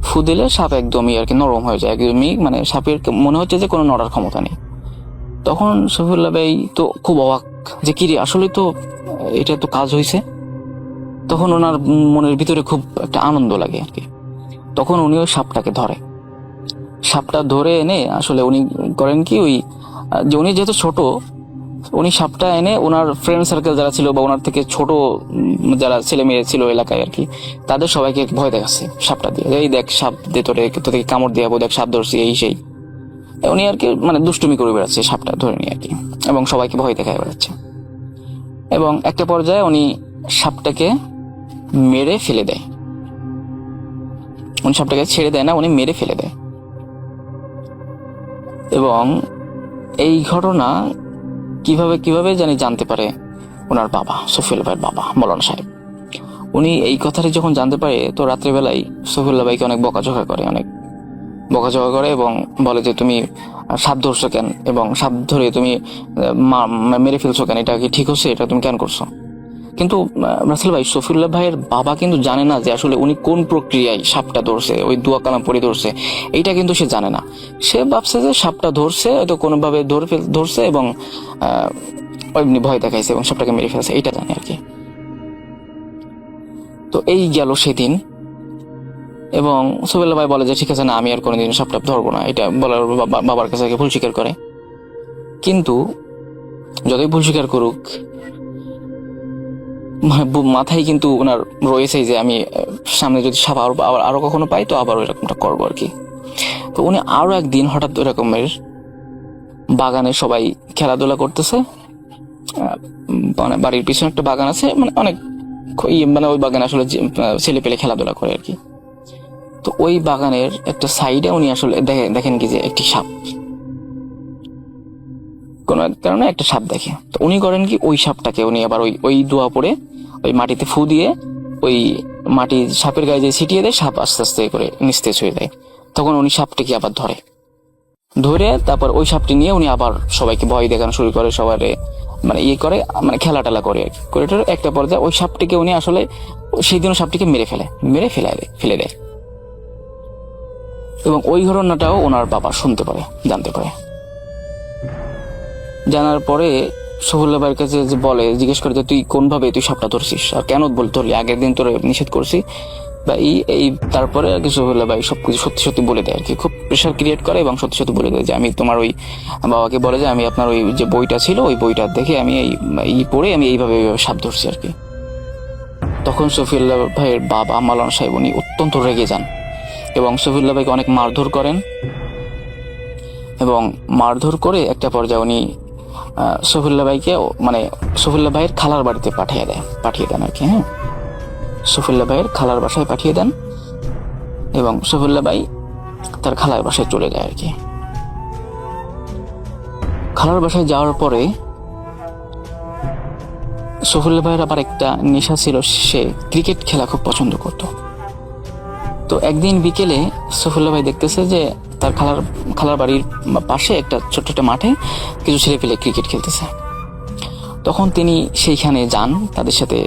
ফু দিলে সাপ একদমই আর কি নরম হয়ে যায়, একদমই মানে সাপের মনে হচ্ছে যে কোনো নড়ার ক্ষমতা নেই। তখন সফিউল্লাহ ভাই তো খুব অবাক যে কি রে, আসলে তো এটা তো কাজ হয়েছে। তখন ওনার মনের ভিতরে খুব একটা আনন্দ লাগে আর কি। তখন উনি ওই সাপটা ধরে এনে আসলে উনি করেন কি, ওই যে উনি যেহেতু ছোট, উনি সাপটা এনে ওনার ফ্রেন্ড সার্কেল যারা ছিল বা ওনার থেকে ছোট যারা ছেলে মেয়ে ছিল এলাকায় আর কি, তাদের সবাইকে ভয় দেখাচ্ছে সাপটা দিয়ে, এই দেখ সাপ দিয়ে তোদেরকে কামড় দিয়ে দেখ সাপ ধরছি এই সেই। উনি আর কি মানে দুষ্টুমি করে বেড়াচ্ছে সাপটা ধরে নিয়ে আর কি, এবং সবাইকে ভয় দেখায় বেড়াচ্ছে। এবং একটা পর্যায়ে উনি সাপটাকে মেরে ফেলে দেয়। উনি সাপটাকে ছেড়ে দেয় না, উনি মেরে ফেলে দেয়। এবং এই ঘটনা কিভাবে জানি জানতে পারে ওনার বাবা, সফিউল্লাহ ভাইয়ের বাবা মৌলানা সাহেব। উনি এই কথাটি যখন জানতে পারে, তো রাত্রেবেলায় সফিউল্লাহ ভাইকে অনেক বকাঝকা করে, অনেক বকাঝকা করে এবং বলে যে তুমি সাপ ধরছো কেন, এবং সাপ ধরে তুমি মেরে ফেলছো কেন, এটা কি ঠিক হচ্ছে, এটা তুমি কেন করছো? কিন্তু রাসেল ভাই, শফিউল্লাহ ভাইয়ের বাবা কিন্তু জানে না যে আসলে উনি কোন প্রক্রিয়ায় সাপটা ধরছে, ওই দোয়া কালাম পড়ে ধরছে, এইটা কিন্তু সে জানে না। সে ভাবছে যে সাপটা ধরছে, হয়তো কোনোভাবে ধরছে এবং এমনি ভয় দেখাইছে এবং সাপটাকে মেরে ফেলছে, এইটা জানে আর কি। তো এই গেল সেদিন, এবং শফিউল্লাহ ভাই বলে যে ঠিক আছে, না আমি আর কোনোদিন সাপটা ধরবো না, এটা বলার বাবার কাছে ভুল স্বীকার করে। কিন্তু যতই ভুল স্বীকার করুক, মাথায় কিন্তু ওনার রয়েছে যে আমি সামনে যদি সাপ আরো কখনো পাই তো আবার এরকমটা করবো আর কি। তো উনি আরো একদিন হঠাৎ ওইরকমের বাগানে সবাই খেলাধুলা করতেছে, মানে বাড়ির পিছনে একটা বাগান আছে, মানে অনেক মানে ওই বাগানে আসলে ছেলে পেলে খেলাধুলা করে আর কি। তো ওই বাগানের একটা সাইডে উনি আসলে দেখেন কি যে একটি সাপ, কোন কারণে একটা সাপ দেখে। তো উনি করেন কি, ওই সাপটাকে উনি আবার ওই দোয়া পড়ে ওই মাটিতে ফু দিয়ে ওই মাটি সাপের গায়ে যে ছিটিয়ে দেয়, সাপ আস্তে আস্তে করে নিস্তেজ হয়ে যায়। তখন উনি সাপটিকে আবার ধরে তারপর ওই সাপটি নিয়ে উনি আবার সবাইকে ভয় দেখানো শুরু করে, সবারে মানে করে, মানে খেলা টেলা করে আর কি। করে একটা পর্যায়ে ওই সাপটিকে উনি আসলে সেই দিনও সাপটিকে ফেলে দেয়। এবং ওই ঘটনাটাও ওনার বাবা জানতে পারে। জানার পরে শফিউল্লাহ ভাইয়ের কাছে যে জিজ্ঞেস করে যে তুই কোনভাবে তুই সাপটা ধরছিস, আর কেন ধরলি, আগের দিন তোর নিষেধ করছি বা এই তারপরে আর কি শফিউল্লাহ ভাই সবকিছু সত্যি সত্যি বলে দেয় আর কি। খুব প্রেশার ক্রিয়েট করে এবং সত্যি সত্যি বলে দেয় যে আমি তোমার ওই বাবাকে বলে যে আমি আপনার ওই যে বইটা ছিল ওই বইটা দেখে আমি এই পড়ে আমি এইভাবে সাপ ধরছি আর কি। তখন শফিউল্লাহ ভাইয়ের বাবা মাওলানা সাহেব উনি অত্যন্ত রেগে যান এবং শফিউল্লাহ ভাইকে অনেক মারধর করেন, এবং মারধর করে একটা পর্যায়ে উনি শফিউল্লাহ ভাইকে মানে শফিউল্লাহ ভাইয়ের খালার বাড়িতে পাঠিয়ে দেন আর কি। হ্যাঁ, শফিউল্লাহ ভাইয়ের খালার বাসায় পাঠিয়ে দেন এবং শফিউল্লাহ ভাই তার খালার বাসায় চলে যায় আর কি। খালার বাসায় যাওয়ার পরে শফিউল্লাহ ভাইয়ের আবার একটা নেশা ছিল, সে ক্রিকেট খেলা খুব পছন্দ করত। তো একদিন বিকেলে শফিউল্লাহ ভাই দেখতেছে যে তার খালার বাড়ির পাশে একটা ছোট্ট একটা মাঠে কিছু ছেলে পেলে ক্রিকেট খেলতেছে। তখন তিনি সেইখানে যান, তাদের সাথে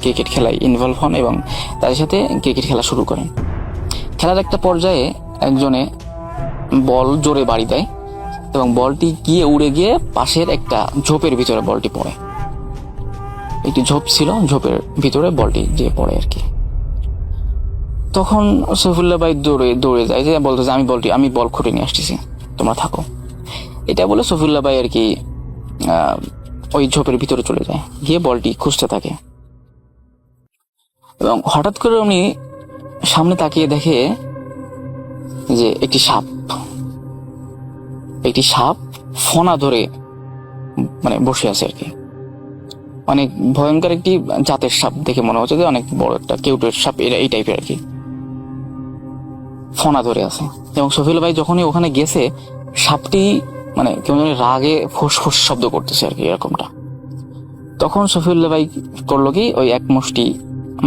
ক্রিকেট খেলায় ইনভলভ হন এবং তাদের সাথে ক্রিকেট খেলা শুরু করেন। খেলার একটা পর্যায়ে একজনে বল জোরে বাড়ি দেয় এবং বলটি উড়ে গিয়ে পাশের একটা ঝোপের ভিতরে বলটি পড়ে। একটি ঝোপ ছিল, ঝোপের ভিতরে বলটি যে পড়ে আর কি। তখন শফিউল্লাহ ভাই দৌড়ে যায়, যে বলতেছে আমি বল খুঁটে নিয়ে আসতেছি, তোমরা থাকো। এটা বলে শফিউল্লাহ ভাই আর কি ওই ঝোপের ভিতরে চলে যায়, গিয়ে বলটি খুঁজতে থাকে এবং হঠাৎ করে উনি সামনে তাকিয়ে দেখে যে একটি সাপ ফনা ধরে মানে বসে আছে আর কি। অনেক ভয়ঙ্কর একটি জাতের সাপ, দেখে মনে হচ্ছে যে অনেক বড় একটা কেউটের সাপ, এই টাইপের আর কি, ফনা ধরে আছে। এবং শফিউল্লাহ ভাই যখনই ওখানে গেছে, সাপটি মানে কেমন রাগে ফোঁস শব্দ করতেছে আর কি, এরকমটা। তখন শফিউল্লাহ ভাই করলো কি, ওই এক মুষ্টি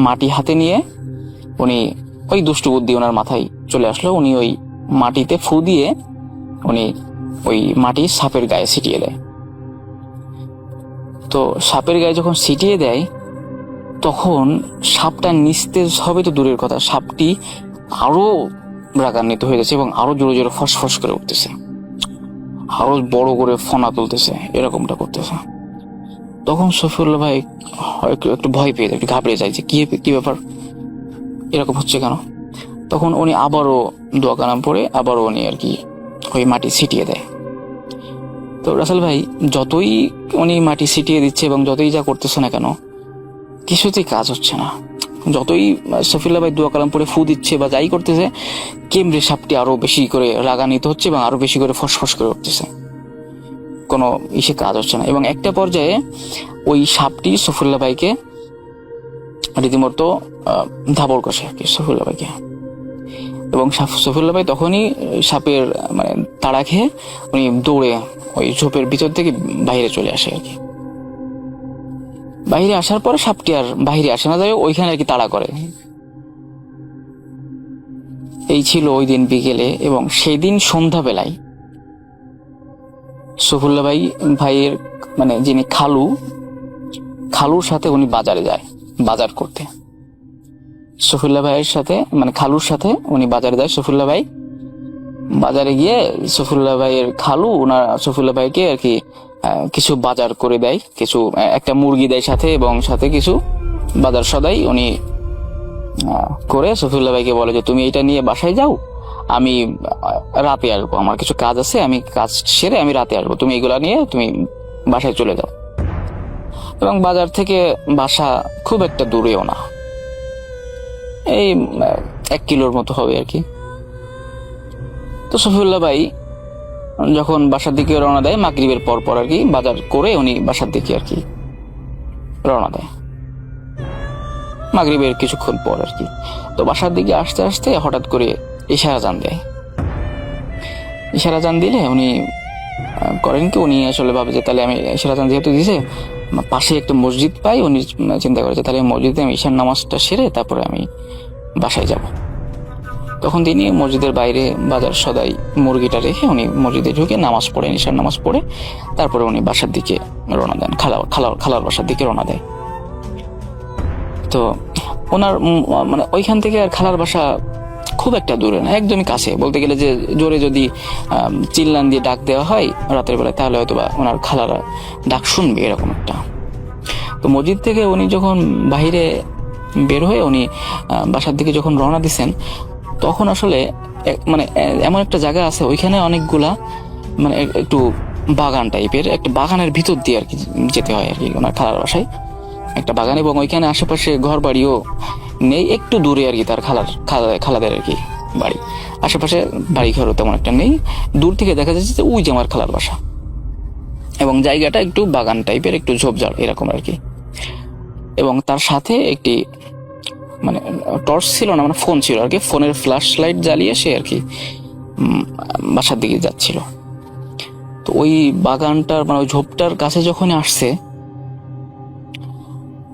মাটি হাতে নিয়ে উনি ওই দুষ্টু বুদ্ধি ওনার মাথায় চলে আসলো, উনি ওই মাটিতে ফু দিয়ে উনি ওই মাটি সাপের গায়ে ছিটিয়ে দেয়। তো সাপের গায়ে যখন ছিটিয়ে দেয়, তখন সাপটা নিস্তেজ হবে তো দূরের কথা, সাপটি আরো রাগান্বিত হয়ে যাচ্ছে এবং আরো জোরে জোরে ফসফস করে উঠতেছে, আরো বড় করে ফনা তুলতেছে, এরকমটা করতেছে। তখন শফিউল্লাহ ভাই একটু ভয় পেয়ে যায়, একটু ঘাবড়ে যায় যে কি ব্যাপার, এরকম হচ্ছে কেন। তখন উনি আবারও দোয়া কালাম পড়ে আবারও উনি আর কি ওই মাটি ছিটিয়ে দেয়। তো রাসেল ভাই যতই উনি মাটি ছিটিয়ে দিচ্ছে এবং যতই যা করতেছে না কেন, কিছুতেই কাজ হচ্ছে না। যতই শফিউল্লাহ ভাই দোয়া কালাম পড়ে ফু দিচ্ছে বা যাই করতেছে, কেমরে সাপটি আরো বেশি করে রাগান্বিত হচ্ছে এবং আরো বেশি করে ফসফস করে উঠতেছে, কোনো কাজ হচ্ছে না। এবং একটা পর্যায়ে ওই সাপটি শফিউল্লাহ ভাইকে রীতিমতো ধাবর কষে আর কি, শফিউল্লাহ ভাইকে। এবং শফিউল্লাহ ভাই তখনই সাপের মানে তাড়া খেয়ে উনি দৌড়ে ওই ঝোপের ভিতর থেকে বাইরে চলে আসে আর কি। বাইরে আসার পরে সাপটি আর বাইরে আসে না, যাই ওইখানে আর কি তাড়া করে। এই ছিল ওই দিন বিকেলে। এবং সেই দিন সন্ধ্যাবেলায় সফুল্লাহ ভাইয়ের মানে যিনি খালুর সাথে উনি বাজারে যায় বাজার করতে। সফুল্লাহ ভাইয়ের সাথে মানে খালুর সাথে উনি বাজারে যায়। সফুল্লাহ ভাই বাজারে গিয়ে সফুল্লাহ ভাইয়ের খালু সফুল্লাহ ভাইকে আর কি কিছু বাজার করে দেয়, কিছু একটা মুরগি দেয় সাথে, এবং সাথে কিছু বাজার সদাই উনি করে সফিউল্লাহ ভাইকে বলে যে তুমি এটা নিয়ে বাসায় যাও, আমি রাতে আসবো, আমার কিছু কাজ আছে, আমি কাজ সেরে আমি রাতে আসবো, তুমি এগুলা নিয়ে তুমি বাসায় চলে যাও। এবং বাজার থেকে বাসা খুব একটা দূরেও না, এই 1 কিলোর মতো হবে আর কি। তো সফিউল্লাহ ভাই যখন বাসার দিকে রওনা দেয় মাগরিবের পর আর কি, বাজার করে উনি বাসার দিকে আর কি রওনা দেয় মাগরিবের কিছুক্ষণ পর আর কি। তো বাসার দিকে আসতে আসতে হঠাৎ করে ইশারা জান দেয়। ইশারা জান দিলে উনি করেন কি, উনি আসলে ভাবে যে তাহলে আমি ইশারা জান যেহেতু দিয়েছে, পাশে একটা মসজিদ পাই, উনি চিন্তা করেছে তাহলে মসজিদে আমি ঈশার নামাজটা সেরে তারপরে আমি বাসায় যাব। তখন তিনি মসজিদের বাইরে বাজার সদাই মুরগিটা রেখে উনি মসজিদে ঢুকে নামাজ পড়েন, ঈশার নামাজ পড়ে তারপরে উনি বাসার দিকে রওনা দেন, খালার বাসার দিকে রওনা দেয়। তো ওনার মানে ওইখান থেকে আর খালার বাসা খুব একটা দূরে না, একদমই কাছে, বলতে গেলে যে জোরে যদি চিল্লান দিয়ে ডাক দেওয়া হয় রাতের বেলায় তাহলে হয়তো বা ওনার খালারা ডাক শুনবে, এরকম একটা। তো মসজিদ থেকে উনি যখন বাহিরে বের হয়ে উনি বাসার দিকে যখন রওনা দিচ্ছেন, তখন আসলে মানে এমন একটা জায়গা আছে ওইখানে অনেকগুলা মানে একটু বাগান টাইপের, একটা বাগানের ভিতর দিয়ে আর কি যেতে হয় আর কি ওনার খালার বাসায়, একটা বাগান, এবং ওইখানে আশেপাশে ঘর বাড়িও নেই, একটু দূরে আর কি তার খালাদের আর কি বাড়ি, আশেপাশে বাড়ি ঘরও তেমন একটা নেই, দূর থেকে দেখা যাচ্ছে যে ওই যে আমার খালার বাসা, এবং জায়গাটা একটু বাগান টাইপের, একটু ঝোপঝাড় এরকম আর কি। এবং তার সাথে একটি মানে টর্চ ছিল না, মানে ফোন ছিল আর কি, ফোনের ফ্ল্যাশ লাইট জ্বালিয়ে সে আর কি বাসার দিকে যাচ্ছিল। তো ওই বাগানটার মানে ওই ঝোপটার কাছে যখনই আসছে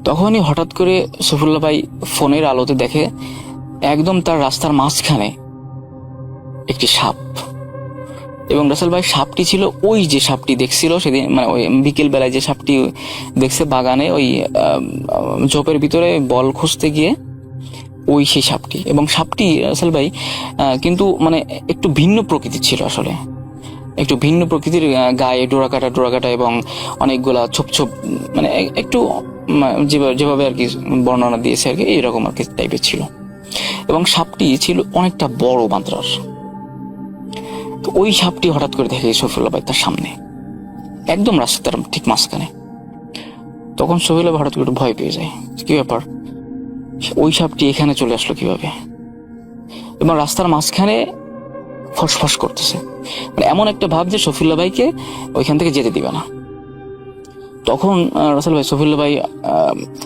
তখনই হঠাৎ করে সফিউল্লাহ ভাই ফোনের আলোতে দেখে একদম তার রাস্তার মাঝখানে একটি সাপ। এবং রাসেল ভাই সাপটি ছিল ওই যে সাপটি দেখছিল সেদিন, মানে ওই বিকেল বেলায় যে সাপটি দেখছে বাগানে ওই ঝোপের ভিতরে বল খুঁজতে গিয়ে, ওই সেই সাপটি। এবং সাপটি রাসেল ভাই কিন্তু মানে একটু ভিন্ন প্রকৃতির ছিল, আসলে একটু ভিন্ন প্রকৃতির, গায়ে ডোরাকাটা এবং অনেকগুলা ছোপ মানে একটু যেভাবে আর কি বর্ণনা দিয়েছে আর কি এইরকম আর কি টাইপের ছিল। এবং সাপটি ছিল অনেকটা বড় মাত্রার। তো ওই সাপটি হঠাৎ করে দেখে সফিউল্লাহ ভাই তার সামনে, একদম রাস্তার ঠিক মাঝখানে। তখন সফিউল্লাহ হঠাৎ করে ভয় পেয়ে যায়, কি ব্যাপার, ওই সাপটি এখানে চলে আসলো কিভাবে, এবং রাস্তার মাঝখানে ফসফস করতেছে, মানে এমন একটা ভাব যে সফিউল্লাহ ভাইকে ওইখান থেকে যেতে দিবে না। তখন রাসেল ভাই সফিউল্লাহ ভাই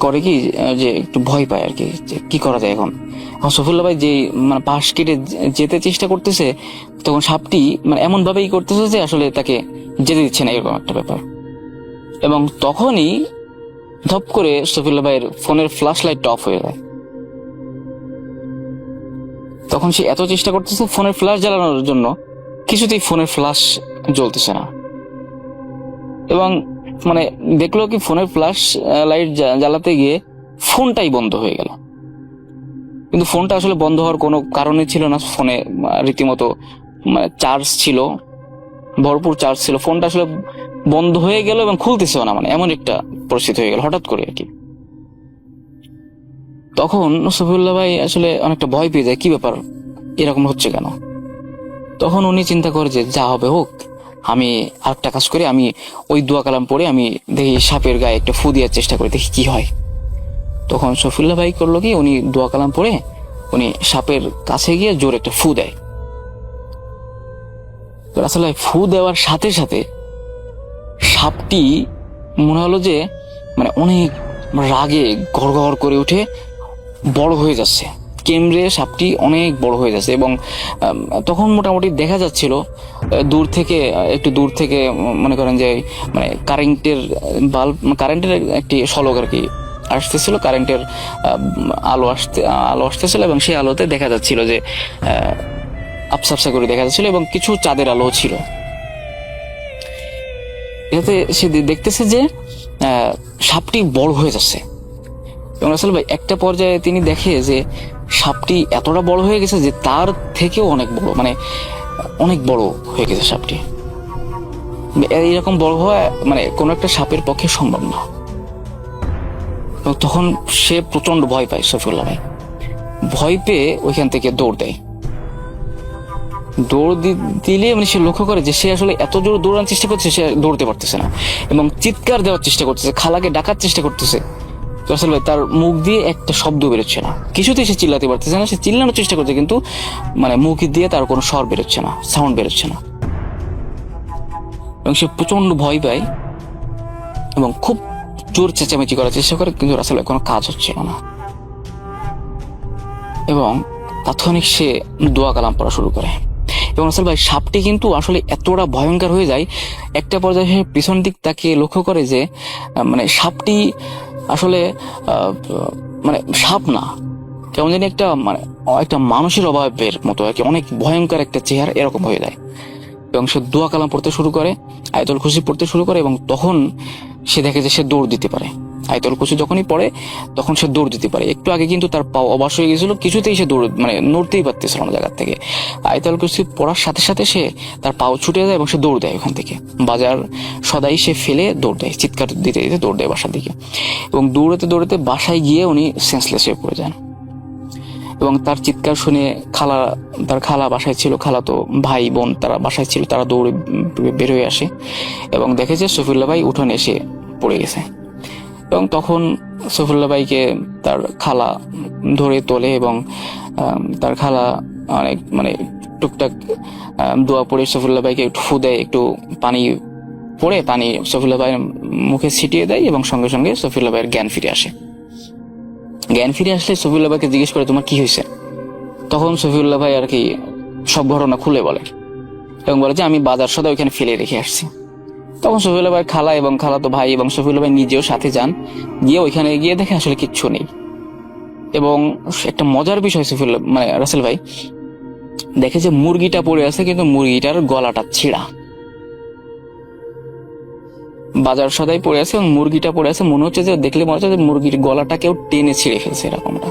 করে কি যে একটু ভয় পায় আর কি, যে কি করা যায় এখন। সফিউল্লাহ ভাই যে মানে পাশ কেটে যেতে চেষ্টা করতেছে, তখন সাপটি মানে এমন ভাবেই করতেছে যে আসলে তাকে যেতে দিচ্ছে না, এরকম একটা ব্যাপার। এবং তখনই ধপ করে সফিউল্লাহ ভাইয়ের ফোনের ফ্ল্যাশ লাইটটা অফ হয়ে যায়। তখন সে এত চেষ্টা করতেছে ফোনের ফ্ল্যাশ জ্বালানোর জন্য, কিছুতেই ফোনের ফ্ল্যাশ জ্বলতেছে না। এবং মানে দেখলো কি ফোনের ফ্ল্যাশ লাইট জ্বালাতে গিয়ে ফোনটাই বন্ধ হয়ে গেল। কিন্তু ফোনটা আসলে বন্ধ হওয়ার কোনো কারণে ছিল না, ফোনে রীতিমতো মানে চার্জ ছিল, ভরপুর চার্জ ছিল, ফোনটা আসলে বন্ধ হয়ে গেল এবং খুলতেছেও না, মানে এমন একটা পরিস্থিতি হয়ে গেল হঠাৎ করে আর কি। তখন সফিউল্লাহ ভাই আসলে অনেকটা ভয় পেয়ে যায়, কি ব্যাপার, এরকম হচ্ছে কেন। তখন উনি চিন্তা করে যে যা হবে হোক, আমি আরেকটা কাজ করি, আমি ওই দোয়া কালাম পড়ে আমি দেখি সাপের গায়ে একটা ফু দেওয়ার চেষ্টা করি, দেখি কি হয়। তখন সফিউল্লাহ ভাই করলো কি, উনি দোয়া কালাম পড়ে উনি সাপের কাছে গিয়ে জোরে একটা ফু দেয়। তো আসলে ফু দেওয়ার সাথে সাথে সাপটি মনে হলো যে মানে অনেক রাগে গড়গড় করে উঠে বড় হয়ে যাচ্ছে, কেমড়ে সাপটি অনেক বড় হয়ে যাচ্ছে। এবং তখন মোটামুটি দেখা যাচ্ছিল একটু দূর থেকে মনে করেন যে মানে কারেন্টের একটি শলক আর কি আসতেছিল, কারেন্টের আলো আসতেছিল এবং সেই আলোতে দেখা যাচ্ছিল যে আপসা করে দেখা যাচ্ছিল এবং কিছু চাঁদের আলো ছিল। এতে সে দেখতেছে যে সাপটি বড় হয়ে যাচ্ছে এবং রাসেল ভাই একটা পর্যায়ে তিনি দেখে যে সাপটি এতটা বড় হয়ে গেছে যে তার থেকেও অনেক বড়, মানে অনেক বড় হয়ে গেছে সাপটি। এইরকম বড় হওয়া মানে কোনো একটা সাপের পক্ষে সম্ভব না। এবং তখন সে প্রচন্ড ভয় পায়। সফিউল্লাহ ভাই ভয় পেয়ে ওইখান থেকে দৌড় দেয়। দৌড় দিলে মানে সে লক্ষ্য করে যে সে আসলে এত জোর দৌড়ানোর চেষ্টা করছে, সে দৌড়তে পারতেছে না এবং চিৎকার দেওয়ার চেষ্টা করতেছে, খালাকে ডাকার চেষ্টা করতেছে। রাসেল ভাই তার মুখ দিয়ে একটা শব্দ বেরোচ্ছে না, কিছুতেই সে চিল্লাতে পারতেছে না। সে চিল্লানোর চেষ্টা করছে কিন্তু মানে মুখ দিয়ে তার কোনো স্বর বেরোচ্ছে না, সাউন্ড বেরোচ্ছে না এবং সে প্রচন্ড ভয় পায় এবং খুব জোর চেঁচামেচি করার চেষ্টা করে, কিন্তু রাসেল ভাই কোনো কাজ হচ্ছিল না এবং তাৎক্ষণিক সে দোয়া কালাম পড়া শুরু করে। এবং রাসেল ভাই সাপটি কিন্তু আসলে এতটা ভয়ঙ্কর হয়ে যায়, একটা পর্যায়ে সে পিছন দিক তাকে লক্ষ্য করে যে মানে সাপটি আসলে মানে সাপ না, কেমন জানি একটা মানে একটা মানুষের অভাবের মতো আর কি, অনেক ভয়ঙ্কর একটা চেহারা এরকম হয়ে যায়। এবং সে দোয়া কালাম পড়তে শুরু করে, আয়াতুল কুরসি পড়তে শুরু করে এবং তখন সে দেখে যে সে দৌড় দিতে পারে। আয়াতুল কুরসি যখনই পড়ে তখন সে দৌড় দিতে পারে। একটু আগে কিন্তু তার পা অবশ হয়ে গেছিল, কিছুতেই সে দৌড় মানে নড়তেই পারতেছিল না জায়গা থেকে। আয়াতুল কুরসি পড়ার সাথে সাথে সে তার পাও ছুটে যায় এবং সে দৌড় দেয় ওখান থেকে। বাজার সদাই সে ফেলে দৌড় দেয়, চিৎকার দিতে দিতে দৌড় দেয় বাসার দিকে এবং দৌড়াতে দৌড়াতে বাসায় গিয়ে উনি সেন্সলেস হয়ে পড়ে যান। এবং তার চিৎকার শুনে তার খালা বাসায় ছিল, খালা তো ভাই বোন তারা বাসায় ছিল, তারা দৌড়ে বের হয়ে আসে এবং দেখে যে সফিউল্লাহ ভাই উঠোনে এসে পড়ে গেছে। এবং তখন সফিউল্লাহ ভাইকে তার খালা ধরে তোলে এবং তার খালা অনেক মানে টুকটাক দোয়া পড়ে সফিউল্লাহ ভাইকে একটু ফু দেয়, একটু পানি পড়ে পানি সফিউল্লাহ ভাইয়ের মুখে ছিটিয়ে দেয় এবং সঙ্গে সঙ্গে সফিউল্লাহ ভাইয়ের জ্ঞান ফিরে আসে। জ্ঞান ফিরে আসলে সফিউল্লাহ ভাইকে জিজ্ঞেস করে তোমার কি হয়েছে। তখন সফিউল্লাহ ভাই আর কি সব ঘটনা খুলে বলে এবং বলে যে আমি বাজার সদা ওইখানে ফেলে রেখে আসছি। তখন সফিউল্লাহ ভাই খালা এবং খালাতো ভাই এবং সফিউল্লাহ ভাই নিজেও সাথে যান, গিয়ে ওইখানে গিয়ে দেখে আসলে কিচ্ছু নেই। এবং একটা মজার বিষয় সফিউল্লাহ মানে রাসেল ভাই দেখে যে মুরগিটা পড়ে আছে, কিন্তু মুরগিটার গলাটা ছিঁড়া। বাজার সদাই পড়ে আছে এবং মুরগিটা পড়ে আছে, মনে হচ্ছে যে দেখলে মনে হচ্ছে যে মুরগির গলাটা কেউ টেনে ছিঁড়ে ফেলছে এরকমটা।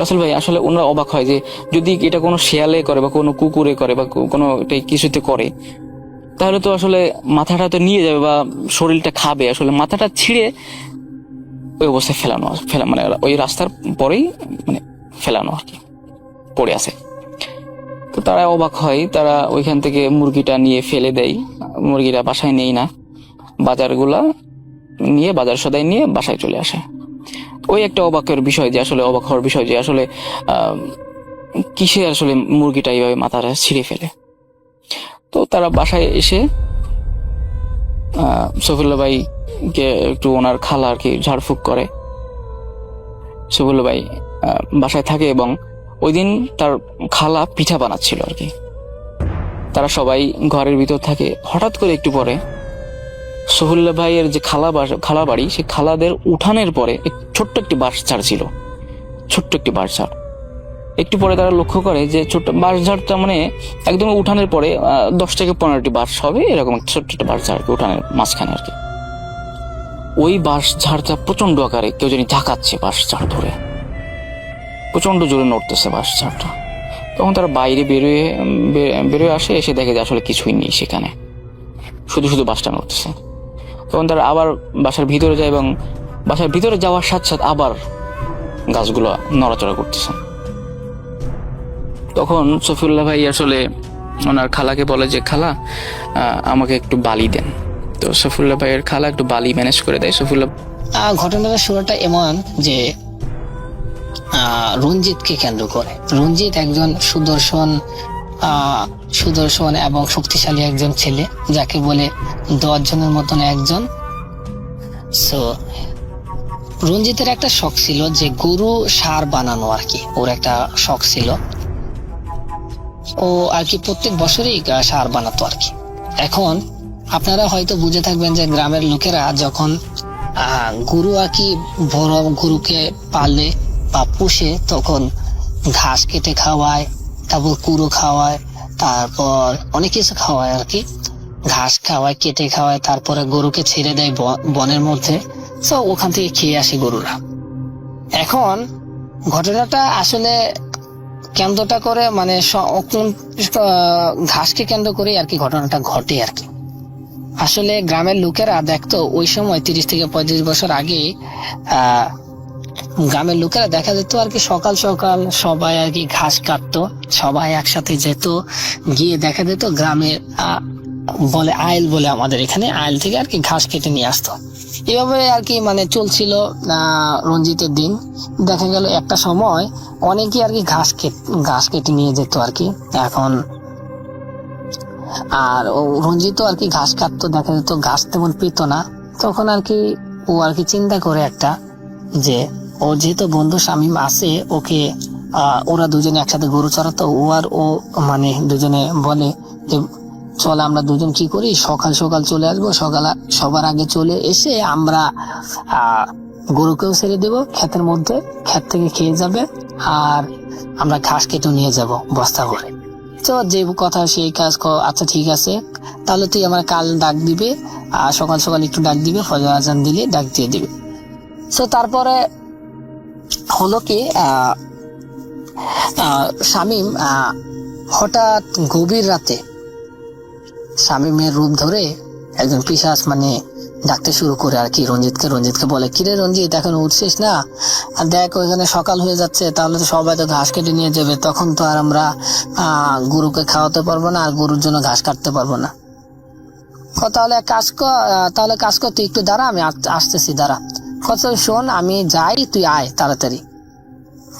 রাসেল ভাই আসলে ওনারা অবাক হয় যে যদি এটা কোনো শেয়ালে করে বা কোনো কুকুরে করে বা কোনো কিছুতে করে তাহলে তো আসলে মাথাটা তো নিয়ে যাবে বা শরীরটা খাবে, আসলে মাথাটা ছিঁড়ে ওই অবস্থায় ফেলা মানে ওই রাস্তার পরেই মানে ফেলানো আর কি পড়ে আছে। তো তারা অবাক হয়, তারা ওইখান থেকে মুরগিটা নিয়ে ফেলে দেয়, মুরগিটা বাসায় নেই না, বাজারগুলা নিয়ে বাজার সদাই নিয়ে বাসায় চলে আসে। ওই একটা অবাকের বিষয় যে আসলে অবাক হওয়ার বিষয় যে আসলে কিসে আসলে মুরগিটা এইভাবে মাথাটা ছিঁড়ে ফেলে। তো তারা বাসায় এসে সফিউল্লাহ ভাইকে একটু ওনার খালা আর কি ঝাড়ফুঁক করে। সফিউল্লাহ ভাই বাসায় থাকে এবং ওই দিন তার খালা পিঠা বানাচ্ছিল আর কি। তারা সবাই ঘরের ভিতর থাকে। হঠাৎ করে একটু পরে সফিউল্লাহ ভাইয়ের যে খালা বাড়ি, সে খালাদের উঠানের পরে ছোট্ট একটি বাঁশঝাড় ছিল, ছোট্ট একটি বাঁশঝাড়। একটু পরে তারা লক্ষ্য করে যে ছোট্ট বাঁশঝাড়টা মানে একদম উঠানের পরে 10 থেকে 15টি বাঁশ হবে, এরকম ছোট্ট একটা বাঁশঝাড় উঠানের মাঝখানে আর কি। ওই বাঁশঝাড়টা প্রচন্ড আকারে কেউ জানি ঝাঁকাচ্ছে, বাঁশঝাড় ধরে প্রচন্ড জোরে নড়তেছে বাঁশঝাড়টা। তখন তারা বাইরে বেরোয় আসে, এসে দেখে যে আসলে কিছুই নেই সেখানে, শুধু শুধু বাঁশটা নড়তেছে। তখন তারা আবার বাসার ভিতরে যায় এবং বাসার ভিতরে যাওয়ার সাথে সাথে আবার গাছগুলো নড়াচড়া করতেছে। তখন সফিউল্লাহ ভাই আসলে ওনার খালাকে বলে যে খালা আমাকে একটু বালি দেন। তো সফিউল্লাহ ভাইয়ের খালা একটু বালি ম্যানেজ করে দেয়। সফিউল্লাহ ঘটনাটা শুরুটা এমন যে রঞ্জিতকে কেন্দ্র করে। রঞ্জিত একজন সুদর্শন এবং শক্তিশালী একজন ছেলে, যাকে বলে 10 জনের মতন একজন। সো রঞ্জিতের একটা শখ ছিল যে গরু সার বানানো আর কি, ওর একটা শখ ছিল। ও আর কি প্রত্যেক বছরই সার বানাতো আর কি। এখন আপনারা হয়তো বুঝে থাকবেন যে গ্রামের লোকেরা যখন গরু আর কি বড় গরুকে পালে বা পুষে তখন ঘাস কেটে খাওয়ায়, তারপর কুড়ো খাওয়ায়, তারপর অনেক কিছু খাওয়ায় আর কি, ঘাস খাওয়ায়, কেটে খাওয়ায়, তারপরে গরুকে ছেড়ে দেয় বনের মধ্যে। তো ওখান থেকে খেয়ে আসে গরুরা। এখন ঘটনাটা আসলে কেন্দ্রটা করে মানে ঘাসকে কেন্দ্র করে আর কি ঘটনাটা ঘটে আর কি। আসলে গ্রামের লোকেরা দেখতো ওই সময় 30 থেকে 35 বছর আগে গ্রামের লোকেরা দেখা যেত আর কি সকাল সকাল সবাই আর কি ঘাস কাটতো, সবাই একসাথে যেত, গিয়ে দেখা যেত গ্রামের বলে আইল বলে আমাদের এখানে, আইল থেকে আর কি ঘাস কেটে নিয়ে আসতো। এভাবে আর কি মানে চলছিল রঞ্জিতের দিন। দেখা গেল একটা সময় অনেকে আর কি ঘাস কেটে নিয়ে যেত আর কি। এখন আর ও রঞ্জিত আর কি ঘাস কাটতো, দেখা যেত ঘাস তেমন পেত না। তখন আর কি ও আর কি চিন্তা করে একটা, যে ও যেহেতু বন্ধু শামীম আছে, ওকে ওরা দুজনে একসাথে গরু চড়াতো, ও মানে দুজনে বলে যে চল আমরা দুজন কি করি, সকাল সকাল চলে আসবো, সবার আগে চলে এসে আমরা গরুকেও ছেড়ে দেবো ক্ষেতের মধ্যে, ক্ষেত থেকে খেয়ে যাবে, আর আমরা ঘাস কেটে নিয়ে যাব বস্তা ভরে। তো যে কথা সেই কাজ। আচ্ছা ঠিক আছে, তাহলে তুই আমার কাল ডাক দিবে, আর সকাল সকাল একটু ডাক দিবে, ফজর আজান দিলে ডাক দিয়ে দিবে। তো তারপরে হলো কি শামীম হঠাৎ গভীর রাতে শামীমের রূপ ধরে একজন পিশাচ মানে ডাকতে শুরু করে আর কি রঞ্জিতকে বলে, কিরে রঞ্জিত এখন উঠছিস না? আর দেখ ওইখানে সকাল হয়ে যাচ্ছে, তাহলে তো সবাই তো ঘাস কেটে নিয়ে যাবে, তখন তো আর আমরা গরুকে খাওয়াতে পারবো না, আর গরুর জন্য ঘাস কাটতে পারবো না। তাহলে কাজ কর, তুই একটু দাঁড়া, আমি আসতেছি, দাঁড়া। শোন, আমি যাই, তুই আয় তাড়াতাড়ি।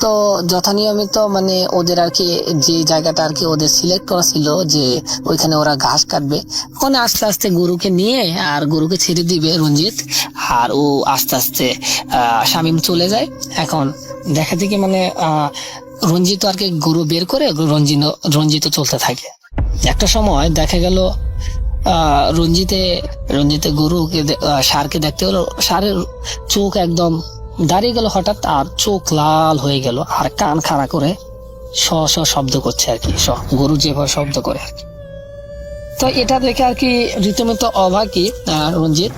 তো যথানিয়মিত মানে ওদের আর কি যে জায়গাটা আর কি ওদের সিলেক্ট করা ছিল যে ওইখানে ওরা ঘাস কাটবে, ওখানে আস্তে আস্তে গরুকে নিয়ে আর গরুকে ছেড়ে দিবে রঞ্জিত, আর ও আস্তে আস্তে শামীম চলে যায়। এখন দেখা থেকে মানে রঞ্জিত আর কি গরু বের করে রঞ্জিত চলতে থাকে। একটা সময় দেখা গেল রঞ্জিতে গরুকে ষাঁড়কে দেখতে হলো, ষাঁড়ের চোখ একদম দাঁড়িয়ে গেল হঠাৎ, আর চোখ লাল হয়ে গেল, আর কান খাড়া করে স শব্দ করছে আর কি, গরু যেভাবে শব্দ করে আর কি। তো এটা দেখে আর কি রীতিমতো অবাকই রঞ্জিত।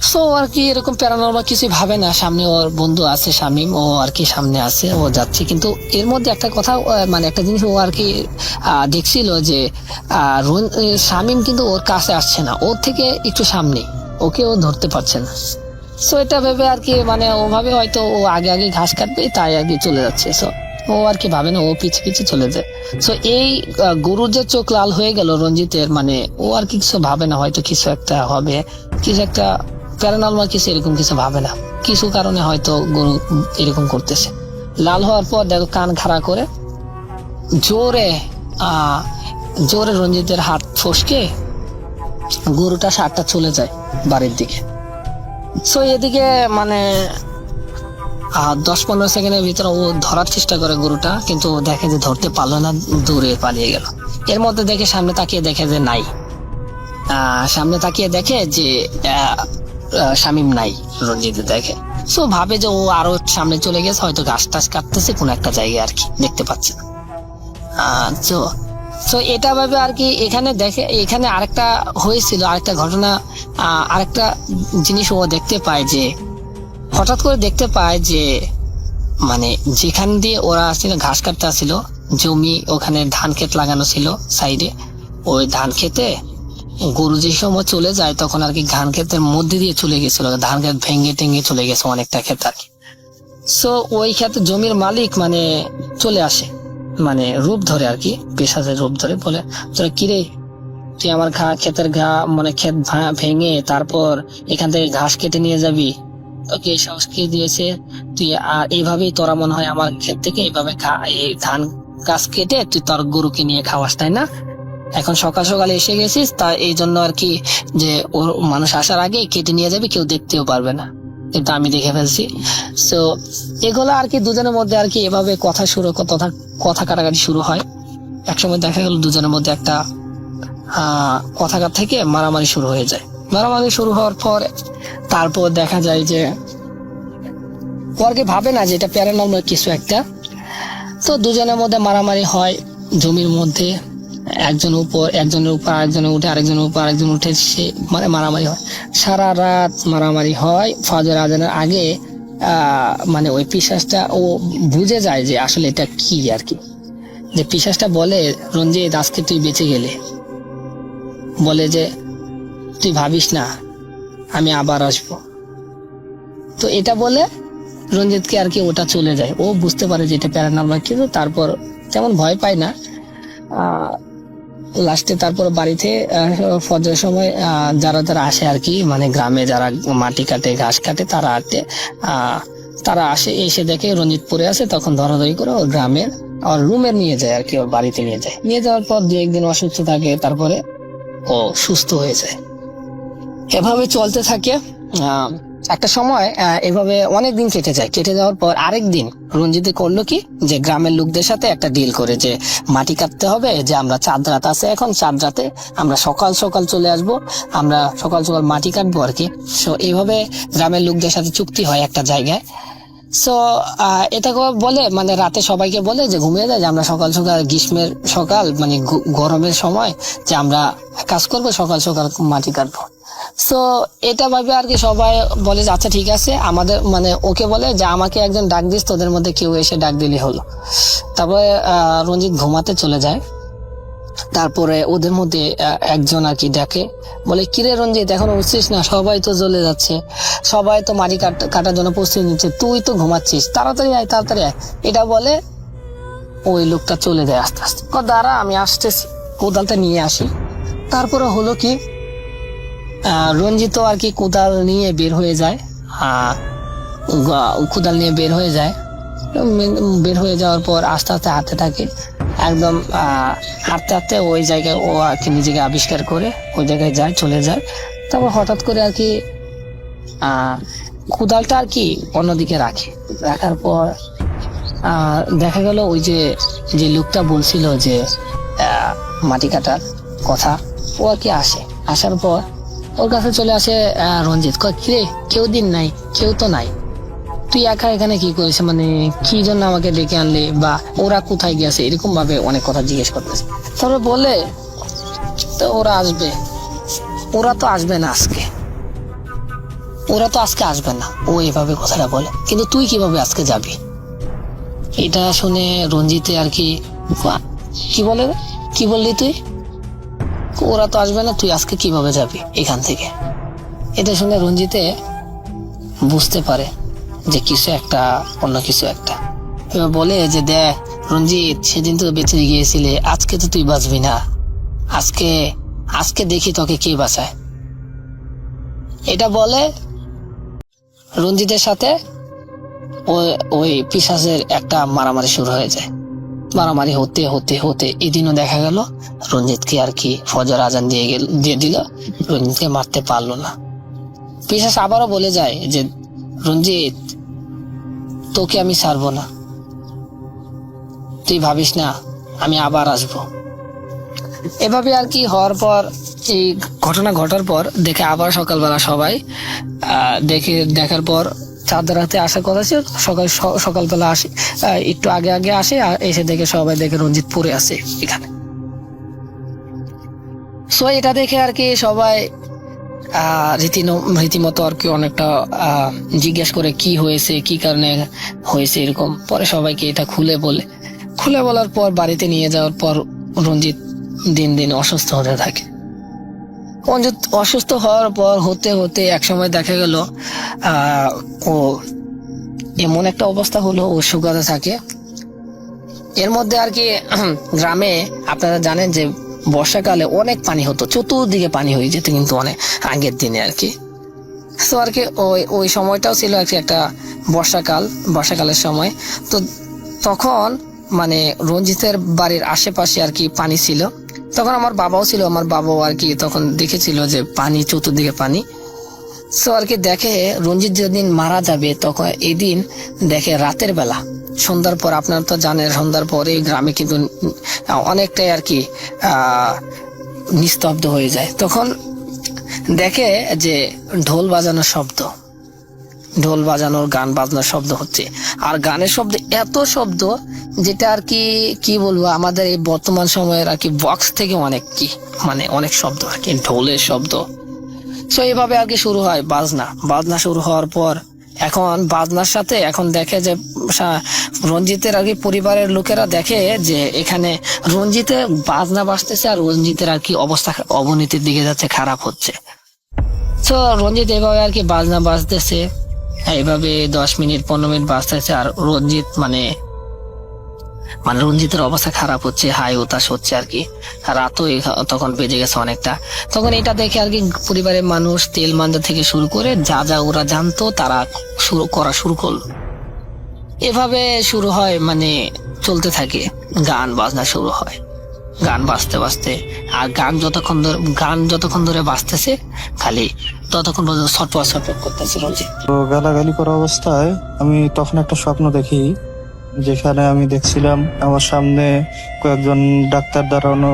সো আর কি এরকম প্যারানর্মাল কিছু ভাবে না, সামনে ওর বন্ধু আছে শামীম, ও আর কি সামনে আছে, ও যাচ্ছে। কিন্তু এর মধ্যে একটা কথা মানে একটা জিনিস ও আর কি দেখছিল যে শামীম কিন্তু ওর কাছে আসছে না, ওর থেকে একটু সামনে, ওকে ও ধরতে পারছে না। সো এটা ভেবে আর কি মানে ও ভাবে হয়তো ও আগে ঘাস কাটবে, তাই আর কি চলে যাচ্ছে। সো ও আর কি ভাবে না, ও পিছে চলে যায়। সো এই গরুর যে চোখ লাল হয়ে গেল রঞ্জিতের, মানে ও আর কিছু ভাবে না, হয়তো কিছু একটা হবে, কিছু একটা প্যারানর্মাল কিছু, এরকম কিছু ভাবে না, কিছু কারণে হয়তো গরু এরকম করতেছে। লাল হওয়ার পর দেখো কান খাড়া করে জোরে রঞ্জিতের হাত ফসকে গরুটা ষাঁড়টা চলে যায় বাড়ির দিকে। সো এদিকে মানে 10-15 সেকেন্ডের ভিতরে ও ধরার চেষ্টা করে গরুটা, কিন্তু দেখে যে ধরতে পারলো না, দূরে পালিয়ে গেল। এর মধ্যে দেখে সামনে তাকিয়ে দেখে যে নাই, সামনে তাকিয়ে দেখে যে শামীম নাই, রঞ্জিত দেখে। সো ভাবে যে ও আরো সামনে চলে গেছে, হয়তো ঘাস টাস কাটতেছে কোন একটা জায়গায় আর কি, দেখতে পাচ্ছে না। তো এটা ভাবে আর কি এখানে আরেকটা হয়েছিল, আরেকটা ঘটনা, আরেকটা জিনিস ও দেখতে পায়, যে হঠাৎ করে দেখতে পায় যে মানে যেখান দিয়ে ওরা আসছিল ঘাস কাটতে আসছিল, জমি ওখানে ধান ক্ষেত লাগানো ছিল সাইডে, ওই ধান খেতে গরু যে সময় চলে যায় তখন আর কি ধান ক্ষেতের মধ্যে দিয়ে চলে গেছিল, ধান ক্ষেত ভেঙে টেঙে চলে গেছে অনেকটা ক্ষেত আর কি। সো ওই ক্ষেত জমির মালিক মানে চলে আসে, মানে রূপ ধরে আর কি, পেশাজের রূপ ধরে, বলে তোরা কিরে, তুই আমার ক্ষেতের মানে ক্ষেত ভেঙে তারপর এখান থেকে ঘাস কেটে নিয়ে যাবি, তোকে এই সাহস কে দিয়েছে? তুই আর এইভাবেই তোরা মনে হয় আমার ক্ষেত থেকে এইভাবে এই ধান গাছ কেটে তুই তোর গরুকে নিয়ে খাওয়াস, তাই না? এখন সকাল সকালে এসে গেছিস, তা এই জন্য আর কি যে ওর মানুষ আসার আগে কেটে নিয়ে যাবে, কেউ দেখতেও পারবে না, কিন্তু আমি দেখে ফেলছি। তো এগুলো আর কি দুজনের মধ্যে আর কি এভাবে কথা কাটাকাটি শুরু হয়। একসময় দেখা গেল দুজনের মধ্যে একটা কথা থেকে মারামারি শুরু হয়ে যায়। মারামারি শুরু হওয়ার পর তারপর দেখা যায় যে ও আর কি ভাবে না যে এটা প্যারানর্মাল কিছু একটা। তো দুজনের মধ্যে মারামারি হয় জমির মধ্যে, একজনের উপর আরেকজনের উঠে, আরেকজনের উপর আরেকজন উঠে, সে মানে মারামারি হয়, সারা রাত মারামারি হয়। ফজর আজানের আগে মানে ওই পিশাচটা ও বুঝে যায় যে আসলে এটা কি আর কি। যে পিশাচটা বলে, রঞ্জিত আজকে তুই বেঁচে গেলে, বলে যে তুই ভাবিস না আমি আবার আসবো। তো এটা বলে রঞ্জিতকে আর কি ওটা চলে যায়। ও বুঝতে পারে যে এটা প্যারানর্মাল, কিন্তু তারপর তেমন ভয় পায় না। লাস্টে তারপর বাড়িতে ফজরের সময় যারা যারা আসে আর কি, মানে গ্রামে যারা মাটি কাটে ঘাস কাটে তারা আসে, এসে দেখে রঞ্জিত পড়ে আছে। তখন ধরাধরি করে ওর গ্রামের আর রুমে নিয়ে যায় আর কি, ওর বাড়িতে নিয়ে যায়। নিয়ে যাওয়ার পর 2-1 দিন অসুস্থ থাকে, তারপরে ও সুস্থ হয়ে যায়। এভাবে চলতে থাকে। একটা সময় এভাবে অনেক দিন কেটে যায়। কেটে যাওয়ার পর আরেক দিন রঞ্জিতে করলো কি, যে গ্রামের লোকদের সাথে একটা ডিল করে যে মাটি কাটতে হবে, যে আমরা চাঁদ রাত আছে, এখন চাঁদ রাতে আমরা সকাল সকাল চলে আসব, আমরা সকাল সকাল মাটি কাটবো আর কি। সো এইভাবে গ্রামের লোকদের সাথে চুক্তি হয় একটা জায়গায়। সো এটা বলে, মানে রাতে সবাইকে বলে যে ঘুমিয়ে যায়, যে আমরা সকাল সকাল গ্রীষ্মের সকাল মানে গরমের সময় যে আমরা কাজ করবো, সকাল সকাল মাটি কাটবো। সো এটা ভাবে আর কি সবাই বলে যে আচ্ছা ঠিক আছে, আমাদের মানে ওকে বলে যে আমাকে একজন ডাক দিস, তোদের মধ্যে কেউ এসে ডাক দিলে হলো। তারপরে রঞ্জিত ঘুমাতে চলে যায়। তারপরে ওদের মধ্যে একজন আর কি ডাকে, বলে কিরে রঞ্জিত এখনো উঠছিস না? সবাই তো জ্বলে যাচ্ছে, সবাই তো মাটি কাটার জন্য প্রস্তুতি নিচ্ছে, তুই তো ঘুমাচ্ছিস, তাড়াতাড়ি আয় তাড়াতাড়ি আয়। এটা বলে ওই লোকটা চলে যায় আস্তে আস্তে। দাঁড়া আমি আসতেছি, কোদালটা নিয়ে আসি। তারপরে হলো কি, রঞ্জিত আর কি কোদাল নিয়ে বের হয়ে যায়। কোদাল নিয়ে বের হয়ে যায়। বের হয়ে যাওয়ার পর আস্তে আস্তে হাঁটতে থাকে। একদম হাঁটতে হাঁটতে ওই জায়গায় ও আর কি নিজেকে আবিষ্কার করে ওই জায়গায় যায়, চলে যায়। তারপর হঠাৎ করে আর কি কোদালটা আর কি অন্যদিকে রাখে। রাখার পর দেখা গেল ওই যে লোকটা বলছিল যে মাটি কাটার কথা, ও আর কি আসে। আসার পর ওর কাছে চলে আসে রঞ্জিত, কয় কিরে কেউ দিন নাই, কেউ তো নাই, তুই একা এখানে কি করিস, মানে কি জন্য আমাকে ডেকে আনলি, বা ওরা কোথায় গেছে, এরকম ভাবে অনেক কথা জিজ্ঞেস করতেছে। তারপরে বলে তো ওরা আসবে, ওরা তো আসবে না আজকে, ওরা তো আজকে আসবে না, ও এভাবে কথাটা বলে। কিন্তু তুই কিভাবে আজকে যাবি? এটা শুনে রঞ্জিতে আর কি বলে, কি বললি তুই? ওরা তো আসবে না, তুই আজকে কিভাবে যাবি এখান থেকে? এটা শুনে রঞ্জিতে বুঝতে পারে যে কিছু একটা, অন্য কিছু একটা। এবার বলে যে দেখ রঞ্জিত, সেদিন তো বেঁচে গিয়েছিলে, আজকে তো তুই বাঁচবি না, আজকে দেখি তোকে কে বাঁচায়। এটা বলে রঞ্জিতের সাথে ওই পিশাচের একটা মারামারি শুরু হয়ে যায়। মারামারি হতে হতে হতে এদিনও দেখা গেল রঞ্জিতকে আর কি ফজর আজান দিয়ে দিল, রঞ্জিতকে মারতে পারলো না। পিশাচ আবারও বলে যায় যে রঞ্জিত তোকে আমি ছাড়বো না, তুই ভাবিস না আমি আবার আসবো। এভাবে আর কি হওয়ার পর, এই ঘটনা ঘটার পর দেখে আবার সকালবেলা সবাই দেখার পর চাঁদ রাতে আসার কথা ছিল, সকালবেলা আসে, একটু আগে আগে আসে, এসে দেখে সবাই দেখে রঞ্জিত পড়ে আছে এখানে। সো এটা দেখে আর কি সবাই রীতিমতো আর কি অনেকটা জিজ্ঞেস করে কি হয়েছে, কি কারণে হয়েছে এরকম। পরে সবাইকে এটা খুলে বলার পর বাড়িতে নিয়ে যাওয়ার পর রঞ্জিত দিন দিন অসুস্থ হতে থাকে। অসুস্থ হওয়ার পর হতে হতে একসময় দেখা গেল ও এমন একটা অবস্থা হলো, ও শুকাতে থাকে। এর মধ্যে আর কি গ্রামে আপনারা জানেন যে বর্ষাকালে অনেক পানি হতো, চতুর্দিকে পানি হয়ে যেত, কিন্তু অনেক আগের দিনে আর কি। তো আর কি ওই সময়টাও ছিল আর কি একটা বর্ষাকালের সময়। তো তখন মানে রঞ্জিতের বাড়ির আশেপাশে আর কি পানি ছিল। তখন আমার বাবাও ছিল, আমার বাবাও আর কি তখন দেখেছিল যে পানি, চতুর্দিকে পানি। সো আর কি দেখে রঞ্জিত যেদিন মারা যাবে, তখন এই দিন দেখে রাতের বেলা, সন্ধ্যার পর, আপনারা তো জানেন সন্ধ্যার পরে গ্রামে কিন্তু অনেকটাই আর কি নিস্তব্ধ হয়ে যায়। তখন দেখে যে ঢোল বাজানোর শব্দ, ঢোল বাজানোর গান বাজনার শব্দ হচ্ছে। আর গানের শব্দ এত শব্দ যেটা আর কি কি বলবো, আমাদের এই বর্তমান সময়ের আর কি বক্স থেকে অনেক কি মানে অনেক শব্দ আর কি, ঢোলের শব্দ। তো এইভাবে আর কি শুরু হয় বাজনা শুরু হওয়ার পর এখন বাজনার সাথে এখন দেখে যে রঞ্জিতের আর কি পরিবারের লোকেরা দেখে যে এখানে রঞ্জিতের বাজনা বাজতেছে আর রঞ্জিতের আর কি অবস্থা অবনতির দিকে যাচ্ছে, খারাপ হচ্ছে। তো রঞ্জিত এভাবে আর কি বাজনা বাজতেছে, এইভাবে 10 মিনিট 15 মিনিট বাজতেছে আর রঞ্জিত মানে রঞ্জিতের অবস্থা খারাপ হচ্ছে, হাই উতাস হচ্ছে আর কি। রাতও তখন বেজে গেছে অনেকটা। তখন এটা দেখে আর কি পরিবারের মানুষ তেল মাঞ্জা থেকে শুরু করে যা যা ওরা জানতো তারা শুরু করলো। এভাবে শুরু হয়, মানে চলতে থাকে, গান বাজনা শুরু হয়, গান বাজতে বাজতে। আর গান যতক্ষণ ধরে বাজতেছে খালি ততক্ষণ পর্যন্ত ছটপট করতেছে রঞ্জিত। তো গালাগালি করা অবস্থায় আমি তখন একটা স্বপ্ন দেখি, যেখানে আমি দেখছিলাম আমার সামনে কয়েকজন ডাক্তার দাঁড়ানো,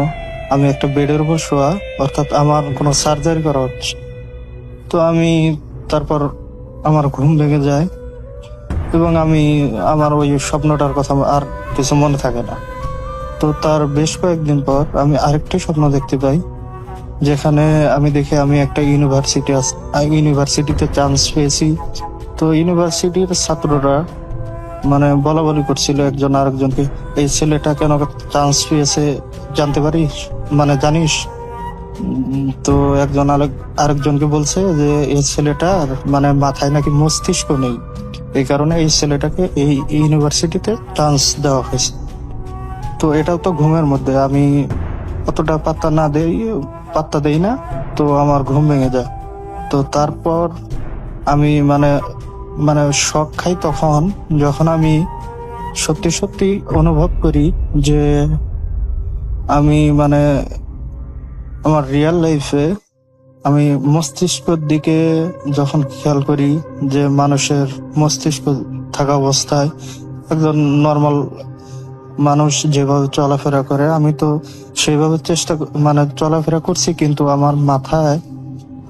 আমি একটা বেডের উপর শোয়া, অর্থাৎ আমার কোনো সার্জারি করা হচ্ছে। তো আমি তারপর আমার ঘুম ভেঙে যায় এবং আমি আমার ওই স্বপ্নটার কথা আর কিছু মনে থাকে না। তো তার বেশ কয়েকদিন পর আমি আরেকটি স্বপ্ন দেখতে পাই, যেখানে আমি দেখি আমি একটা ইউনিভার্সিটিতে চান্স পেয়েছি। তো ইউনিভার্সিটির ছাত্ররা মানে বলা বলি করছিল একজন আরেকজনকে, এই ছেলেটা কেন চান্স পেয়েছে জানতে পারিস, মানে জানিস? তো একজন আরেকজনকে বলছে যে এই ছেলেটার মানে মাথায় নাকি মস্তিষ্ক নেই, এই কারণে এই ছেলেটাকে এই ইউনিভার্সিটিতে চান্স দেওয়া হয়েছে। তো এটাও তো ঘুমের মধ্যে, আমি অতটা পাত্তা দেই না, তো আমার ঘুম ভেঙে যায়। তো তারপর আমি মানে শক খাই তখন যখন আমি সত্যি অনুভব করি যে আমি মানে আমার রিয়েল লাইফে আমি মস্তিষ্কের দিকে যখন খেয়াল করি, যে মানুষের মস্তিষ্ক থাকা অবস্থায় একজন নর্মাল মানুষ যেভাবে চলাফেরা করে, আমি তো সেইভাবে চলাফেরা করছি, কিন্তু আমার মাথায়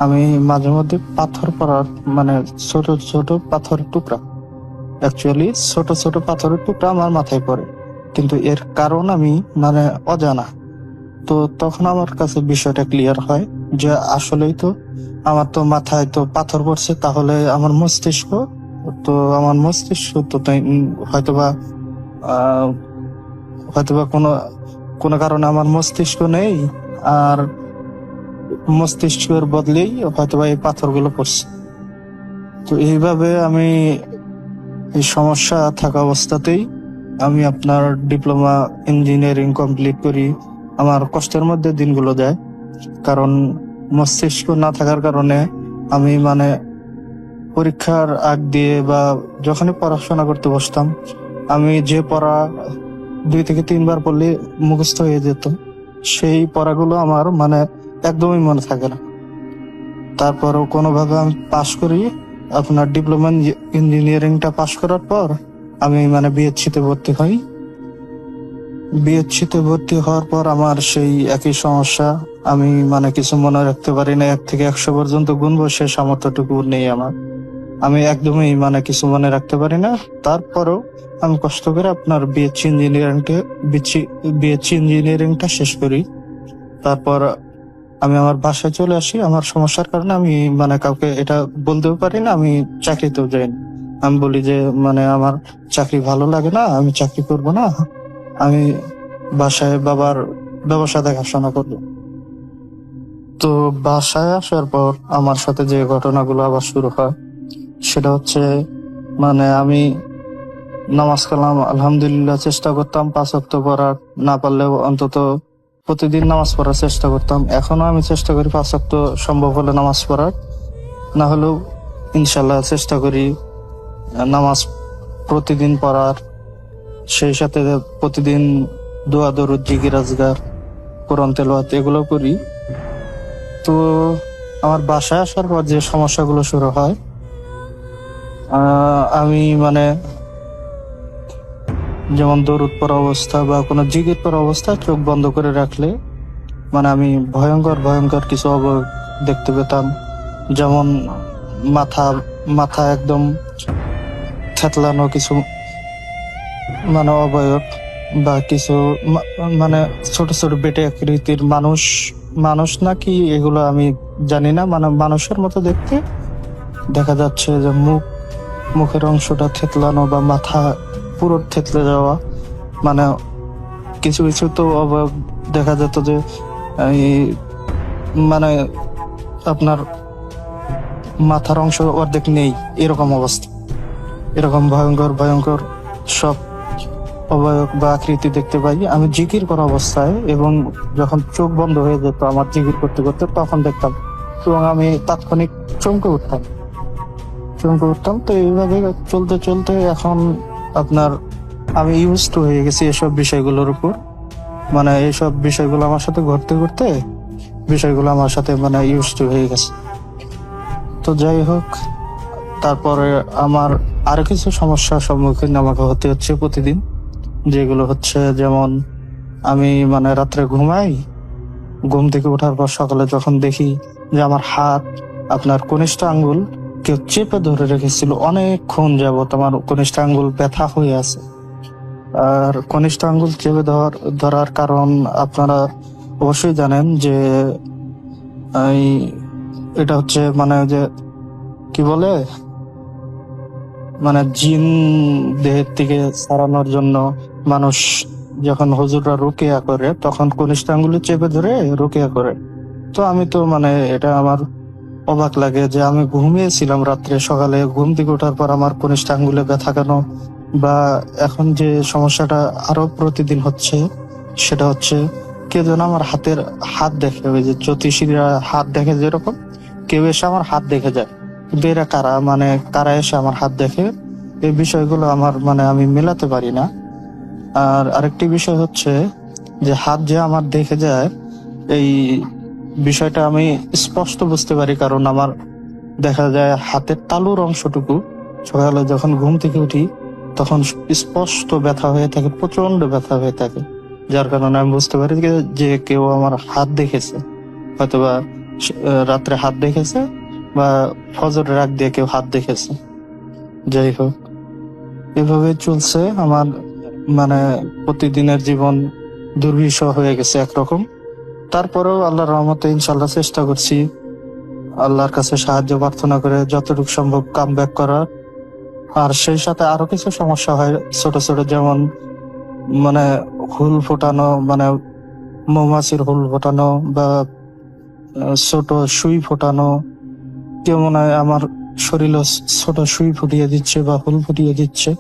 আমি মাঝে মধ্যে পাথর পড়ার মানে ছোট ছোট পাথরের টুকরা, অ্যাকচুয়ালি ছোট ছোট পাথরের টুকরা আমার মাথায় পড়ে, কিন্তু এর কারণ আমি মানে অজানা। তো তখন আমার কাছে বিষয়টা ক্লিয়ার হয় যে আসলেই তো আমার তো মাথায় তো পাথর পড়ছে, তাহলে আমার মস্তিষ্ক তো হয়তোবা কোনো কারণে আমার মস্তিষ্ক নেই, আর মস্তিষ্কের বদলেই হয়তোবা এই পাথরগুলো পড়ছে। তো এইভাবে আমি এই সমস্যা থাকা অবস্থাতেই আমি আপনার ডিপ্লোমা ইঞ্জিনিয়ারিং কমপ্লিট করি। আমার কষ্টের মধ্যে দিনগুলো যায়, কারণ মস্তিষ্ক না থাকার কারণে আমি মানে পরীক্ষার আগ দিয়ে বা যখনই পড়াশোনা করতে বসতাম, আমি যে পড়া 2 থেকে 3 বার পড়লে মুখস্থ হয়ে যেত, সেই পড়াগুলো আমার মানে একদমই মনে থাকে না। তারপরও কোনোভাবে আমি পাশ করি, আপনার ডিপ্লোমা ইঞ্জিনিয়ারিংটা পাশ করার পর আমি মানে বিএসসিতে ভর্তি হই। বিএসসিতে ভর্তি হওয়ার পর আমার সেই একই সমস্যা, আমি মানে কিছু মনে রাখতে পারি না, 1 থেকে 100 পর্যন্ত গুনবো সে সামর্থ্যটুকু নেই আমার, আমি একদমই মানে কিছু মনে রাখতে পারি না। তারপরেও আমি কষ্ট করে আপনার বিএসসি ইঞ্জিনিয়ারিংটা শেষ করি। তারপর আমি আমার বাসায় চলে আসি। আমার সমস্যার কারণে আমি মানে কাউকে এটা বলতেও পারি না, আমি চাকরিতেও যাই না। আমি বলি যে মানে আমার চাকরি ভালো লাগে না, আমি চাকরি করব না, আমি বাসায় বাবার ব্যবসা দেখাশোনা করবো। তো বাসায় আসার পর আমার সাথে যে ঘটনাগুলো আবার শুরু হয়, সেটা হচ্ছে মানে আমি নামাজ কালাম আলহামদুলিল্লাহ চেষ্টা করতাম 5 ওয়াক্ত পড়ার, না পারলেও অন্তত প্রতিদিন নামাজ পড়ার চেষ্টা করতাম। এখনো আমি চেষ্টা করি 5 ওয়াক্ত সম্ভব হলে নামাজ পড়ার, না হলেও ইনশাল্লাহ চেষ্টা করি নামাজ প্রতিদিন পড়ার। সেই সাথে প্রতিদিন দোয়া দরুদ জিকির আজগার কোরআন তেলাওয়াত এগুলো করি। তো আমার বাসায় আসার পর যে সমস্যাগুলো শুরু হয়, আমি মানে যেমন দরুদ পড়া অবস্থা বা কোনো জিকির পড়া অবস্থা চোখ বন্ধ করে রাখলে মানে আমি ভয়ঙ্কর কিছু দেখতে পেতাম, যেমন মাথা মাথা একদম থেতলানো কিছু মানে অবয়ব, বা কিছু মানে ছোট ছোট বেটে আকৃতির মানুষ, মানুষ নাকি এগুলো আমি জানি না, মানে মানুষের মতো দেখতে দেখা যাচ্ছে যে মুখের অংশটা থেতলানো বা মাথা পুরো থেতলে যাওয়া, মানে কিছু কিছু তো অবয়ব দেখা যেত যে এই মানে আপনার মাথার অংশ অর্ধেক নেই, এরকম অবস্থা। এরকম ভয়ঙ্কর ভয়ঙ্কর সব অবয়ব বা আকৃতি দেখতে পাই আমি জিকির করা অবস্থায়, এবং যখন চোখ বন্ধ হয়ে যেত আমার জিকির করতে করতে, তখন দেখতাম এবং আমি তাৎক্ষণিক চমকে উঠতাম। তো এইভাবে চলতে চলতে এখন আপনার আমি ইউজ টু হয়ে গেছি এসব বিষয়গুলোর উপর, মানে এইসব বিষয়গুলো আমার সাথে ঘটতে ঘটতে বিষয়গুলো আমার সাথে মানে ইউজ টু হয়ে গেছে। তো যাই হোক, তারপরে আমার আরো কিছু সমস্যার সম্মুখীন আমাকে হতে হচ্ছে প্রতিদিন, যেগুলো হচ্ছে যেমন আমি মানে রাত্রে ঘুমাই, ঘুম থেকে ওঠার পর সকালে যখন দেখি যে আমার হাত, আপনার কনিষ্ঠ আঙ্গুল কেউ চেপে ধরে রেখেছিল অনেকক্ষণ যাবত, আমার কনিষ্ঠ আঙ্গুল ব্যথা হয়ে আছে। আর কনিষ্ঠ আঙ্গুল চেপে ধরার কারণ আপনারা অবশ্যই জানেন যে এটা হচ্ছে মানে যে কি বলে, মানে জিন দেহের থেকে সারানোর জন্য মানুষ যখন হুজুররা রুকিয়া করে তখন কনিষ্ঠ আঙ্গুলে চেপে ধরে রুকিয়া করে। তো আমি তো মানে এটা আমার অবাক লাগে যে আমি ঘুমিয়েছিলাম রাত্রে, সকালে ঘুম থেকে ওঠার পর আমার কনিষ্ঠ আঙ্গুলে ব্যথা কেন, বা এখন যে সমস্যাটা আরো প্রতিদিন হচ্ছে সেটা হচ্ছে কে যেন আমার হাত দেখে, ওই যে জ্যোতিষীরা হাত দেখে যেরকম, কেউ এসে আমার হাত দেখে যায়, বেরা কারা, মানে কারা এসে আমার হাত দেখে, এই বিষয়গুলো আমার মানে আমি মেলাতে পারি না। আর আরেকটি বিষয় হচ্ছে যে হাত যে আমার দেখে যায়, এই বিষয়টা আমি স্পষ্ট বুঝতে পারি, কারণ আমার দেখা যায় হাতের তালুর অংশটুকু সকালে যখন ঘুম থেকে উঠি তখন স্পষ্ট ব্যথা হয়ে থাকে, প্রচন্ড ব্যথা হয়ে থাকে, যার কারণে আমি বুঝতে পারি যে কেউ আমার হাত দেখেছে, হয়তোবা রাত্রে হাত দেখেছে বা ফজরের আগ দিয়ে কেউ হাত দেখেছে। যাই হোক, এভাবে চলছে আমার মানে প্রতিদিনের জীবন দুর্বিষহ হয়ে গেছে একরকম। তারপরেও আল্লাহর রহমতে ইনশাল্লাহ চেষ্টা করছি আল্লাহর কাছে সাহায্য প্রার্থনা করে যতটুকু সম্ভব কাম ব্যাক করার। আর সেই সাথে আরো কিছু সমস্যা হয় ছোট ছোট, যেমন মানে হুল ফোটানো, মানে মৌমাছির হুল ফোটানো বা ছোট সুই ফোটানো, কেউ মনে হয় আমার শরীরে ছোট সুই ফুটিয়ে দিচ্ছে বা হুল ফুটিয়ে দিচ্ছে।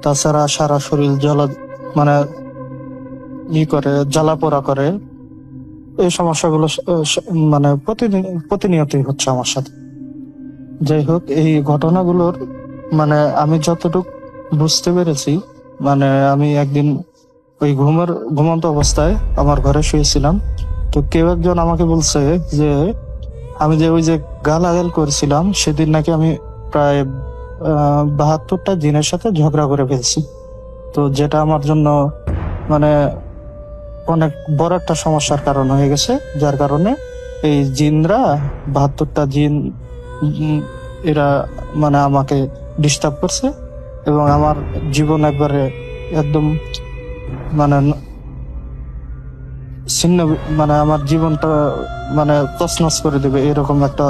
তাছাড়া সারা শরীর মানে জ্বালা পোড়া করে। এই সমস্যাগুলো মানে প্রতিনিয়তই হচ্ছে আমার সাথে। যাই হোক, এই ঘটনাগুলোর মানে আমি যতটুকু বুঝতে পেরেছি, মানে আমি একদিন ওই ঘুমন্ত অবস্থায় আমার ঘরে শুয়েছিলাম, তো কেউ একজন আমাকে বলছে যে আমি যে ওই যে গালাগাল করেছিলাম সেদিন নাকি আমি প্রায় 72টা জিনের সাথে ঝগড়া করে ফেলছি। তো যেটা আমার জন্য মানে অনেক বড় একটা সমস্যার কারণ হয়ে গেছে, যার কারণে এই জিনরা 72টা জিন এরা মানে আমাকে ডিস্টার্ব করছে এবং আমার জীবন একবারে একদম মানে ছিন্ন, মানে আমার জীবনটা মানে তছনছ করে দেবে এরকম একটা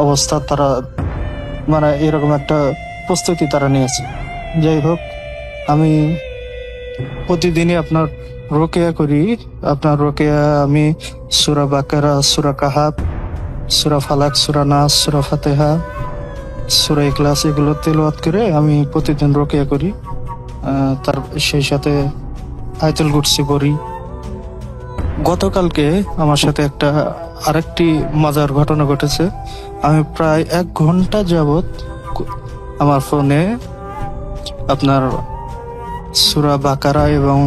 অবস্থা তারা, মানে এরকম একটা প্রস্তুতি তারা নিয়েছে। যাই হোক, আমি প্রতিদিনই আপনার রোকেয়া করি। আপনার রোকেয়া আমি সূরা বাকারা, সূরা কাহাফ, সূরা ফালাক, সূরা নাস, সূরা ফাতিহা, সূরা ইখলাস এগুলো তেলাওয়াত করে আমি প্রতিদিন রোকেয়া করি। তার সেই সাথে আয়াতুল কুরসি পড়ি। গতকালকে আমার সাথে একটা আরেকটি মজার ঘটনা ঘটেছে। আমি প্রায় 1 ঘন্টা যাবত আমার ফোনে আপনার সূরা বাকারা এবং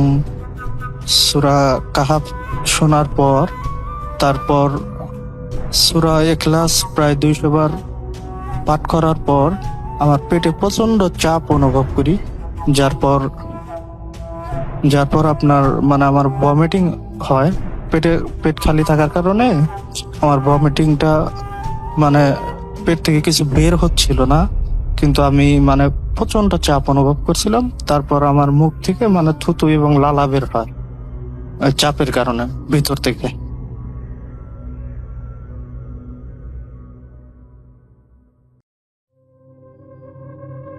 সূরা কাহাফ শোনার পর, তারপর সূরা ইখলাস প্রায় 200 বার পাঠ করার পর আমার পেটে প্রচন্ড চাপ অনুভব করি, যার পর আপনার মানে আমার ভমিটিং হয়। পেট খালি থাকার কারণে আমার ভমিটিংটা মানে পেট থেকে কিছু বের হচ্ছিল না, কিন্তু আমি মানে প্রচন্ড চাপ অনুভব করছিলাম। তারপর আমার মুখ থেকে মানে থুতু এবং লালা বের হয় ওই চাপের কারণে ভিতর থেকে।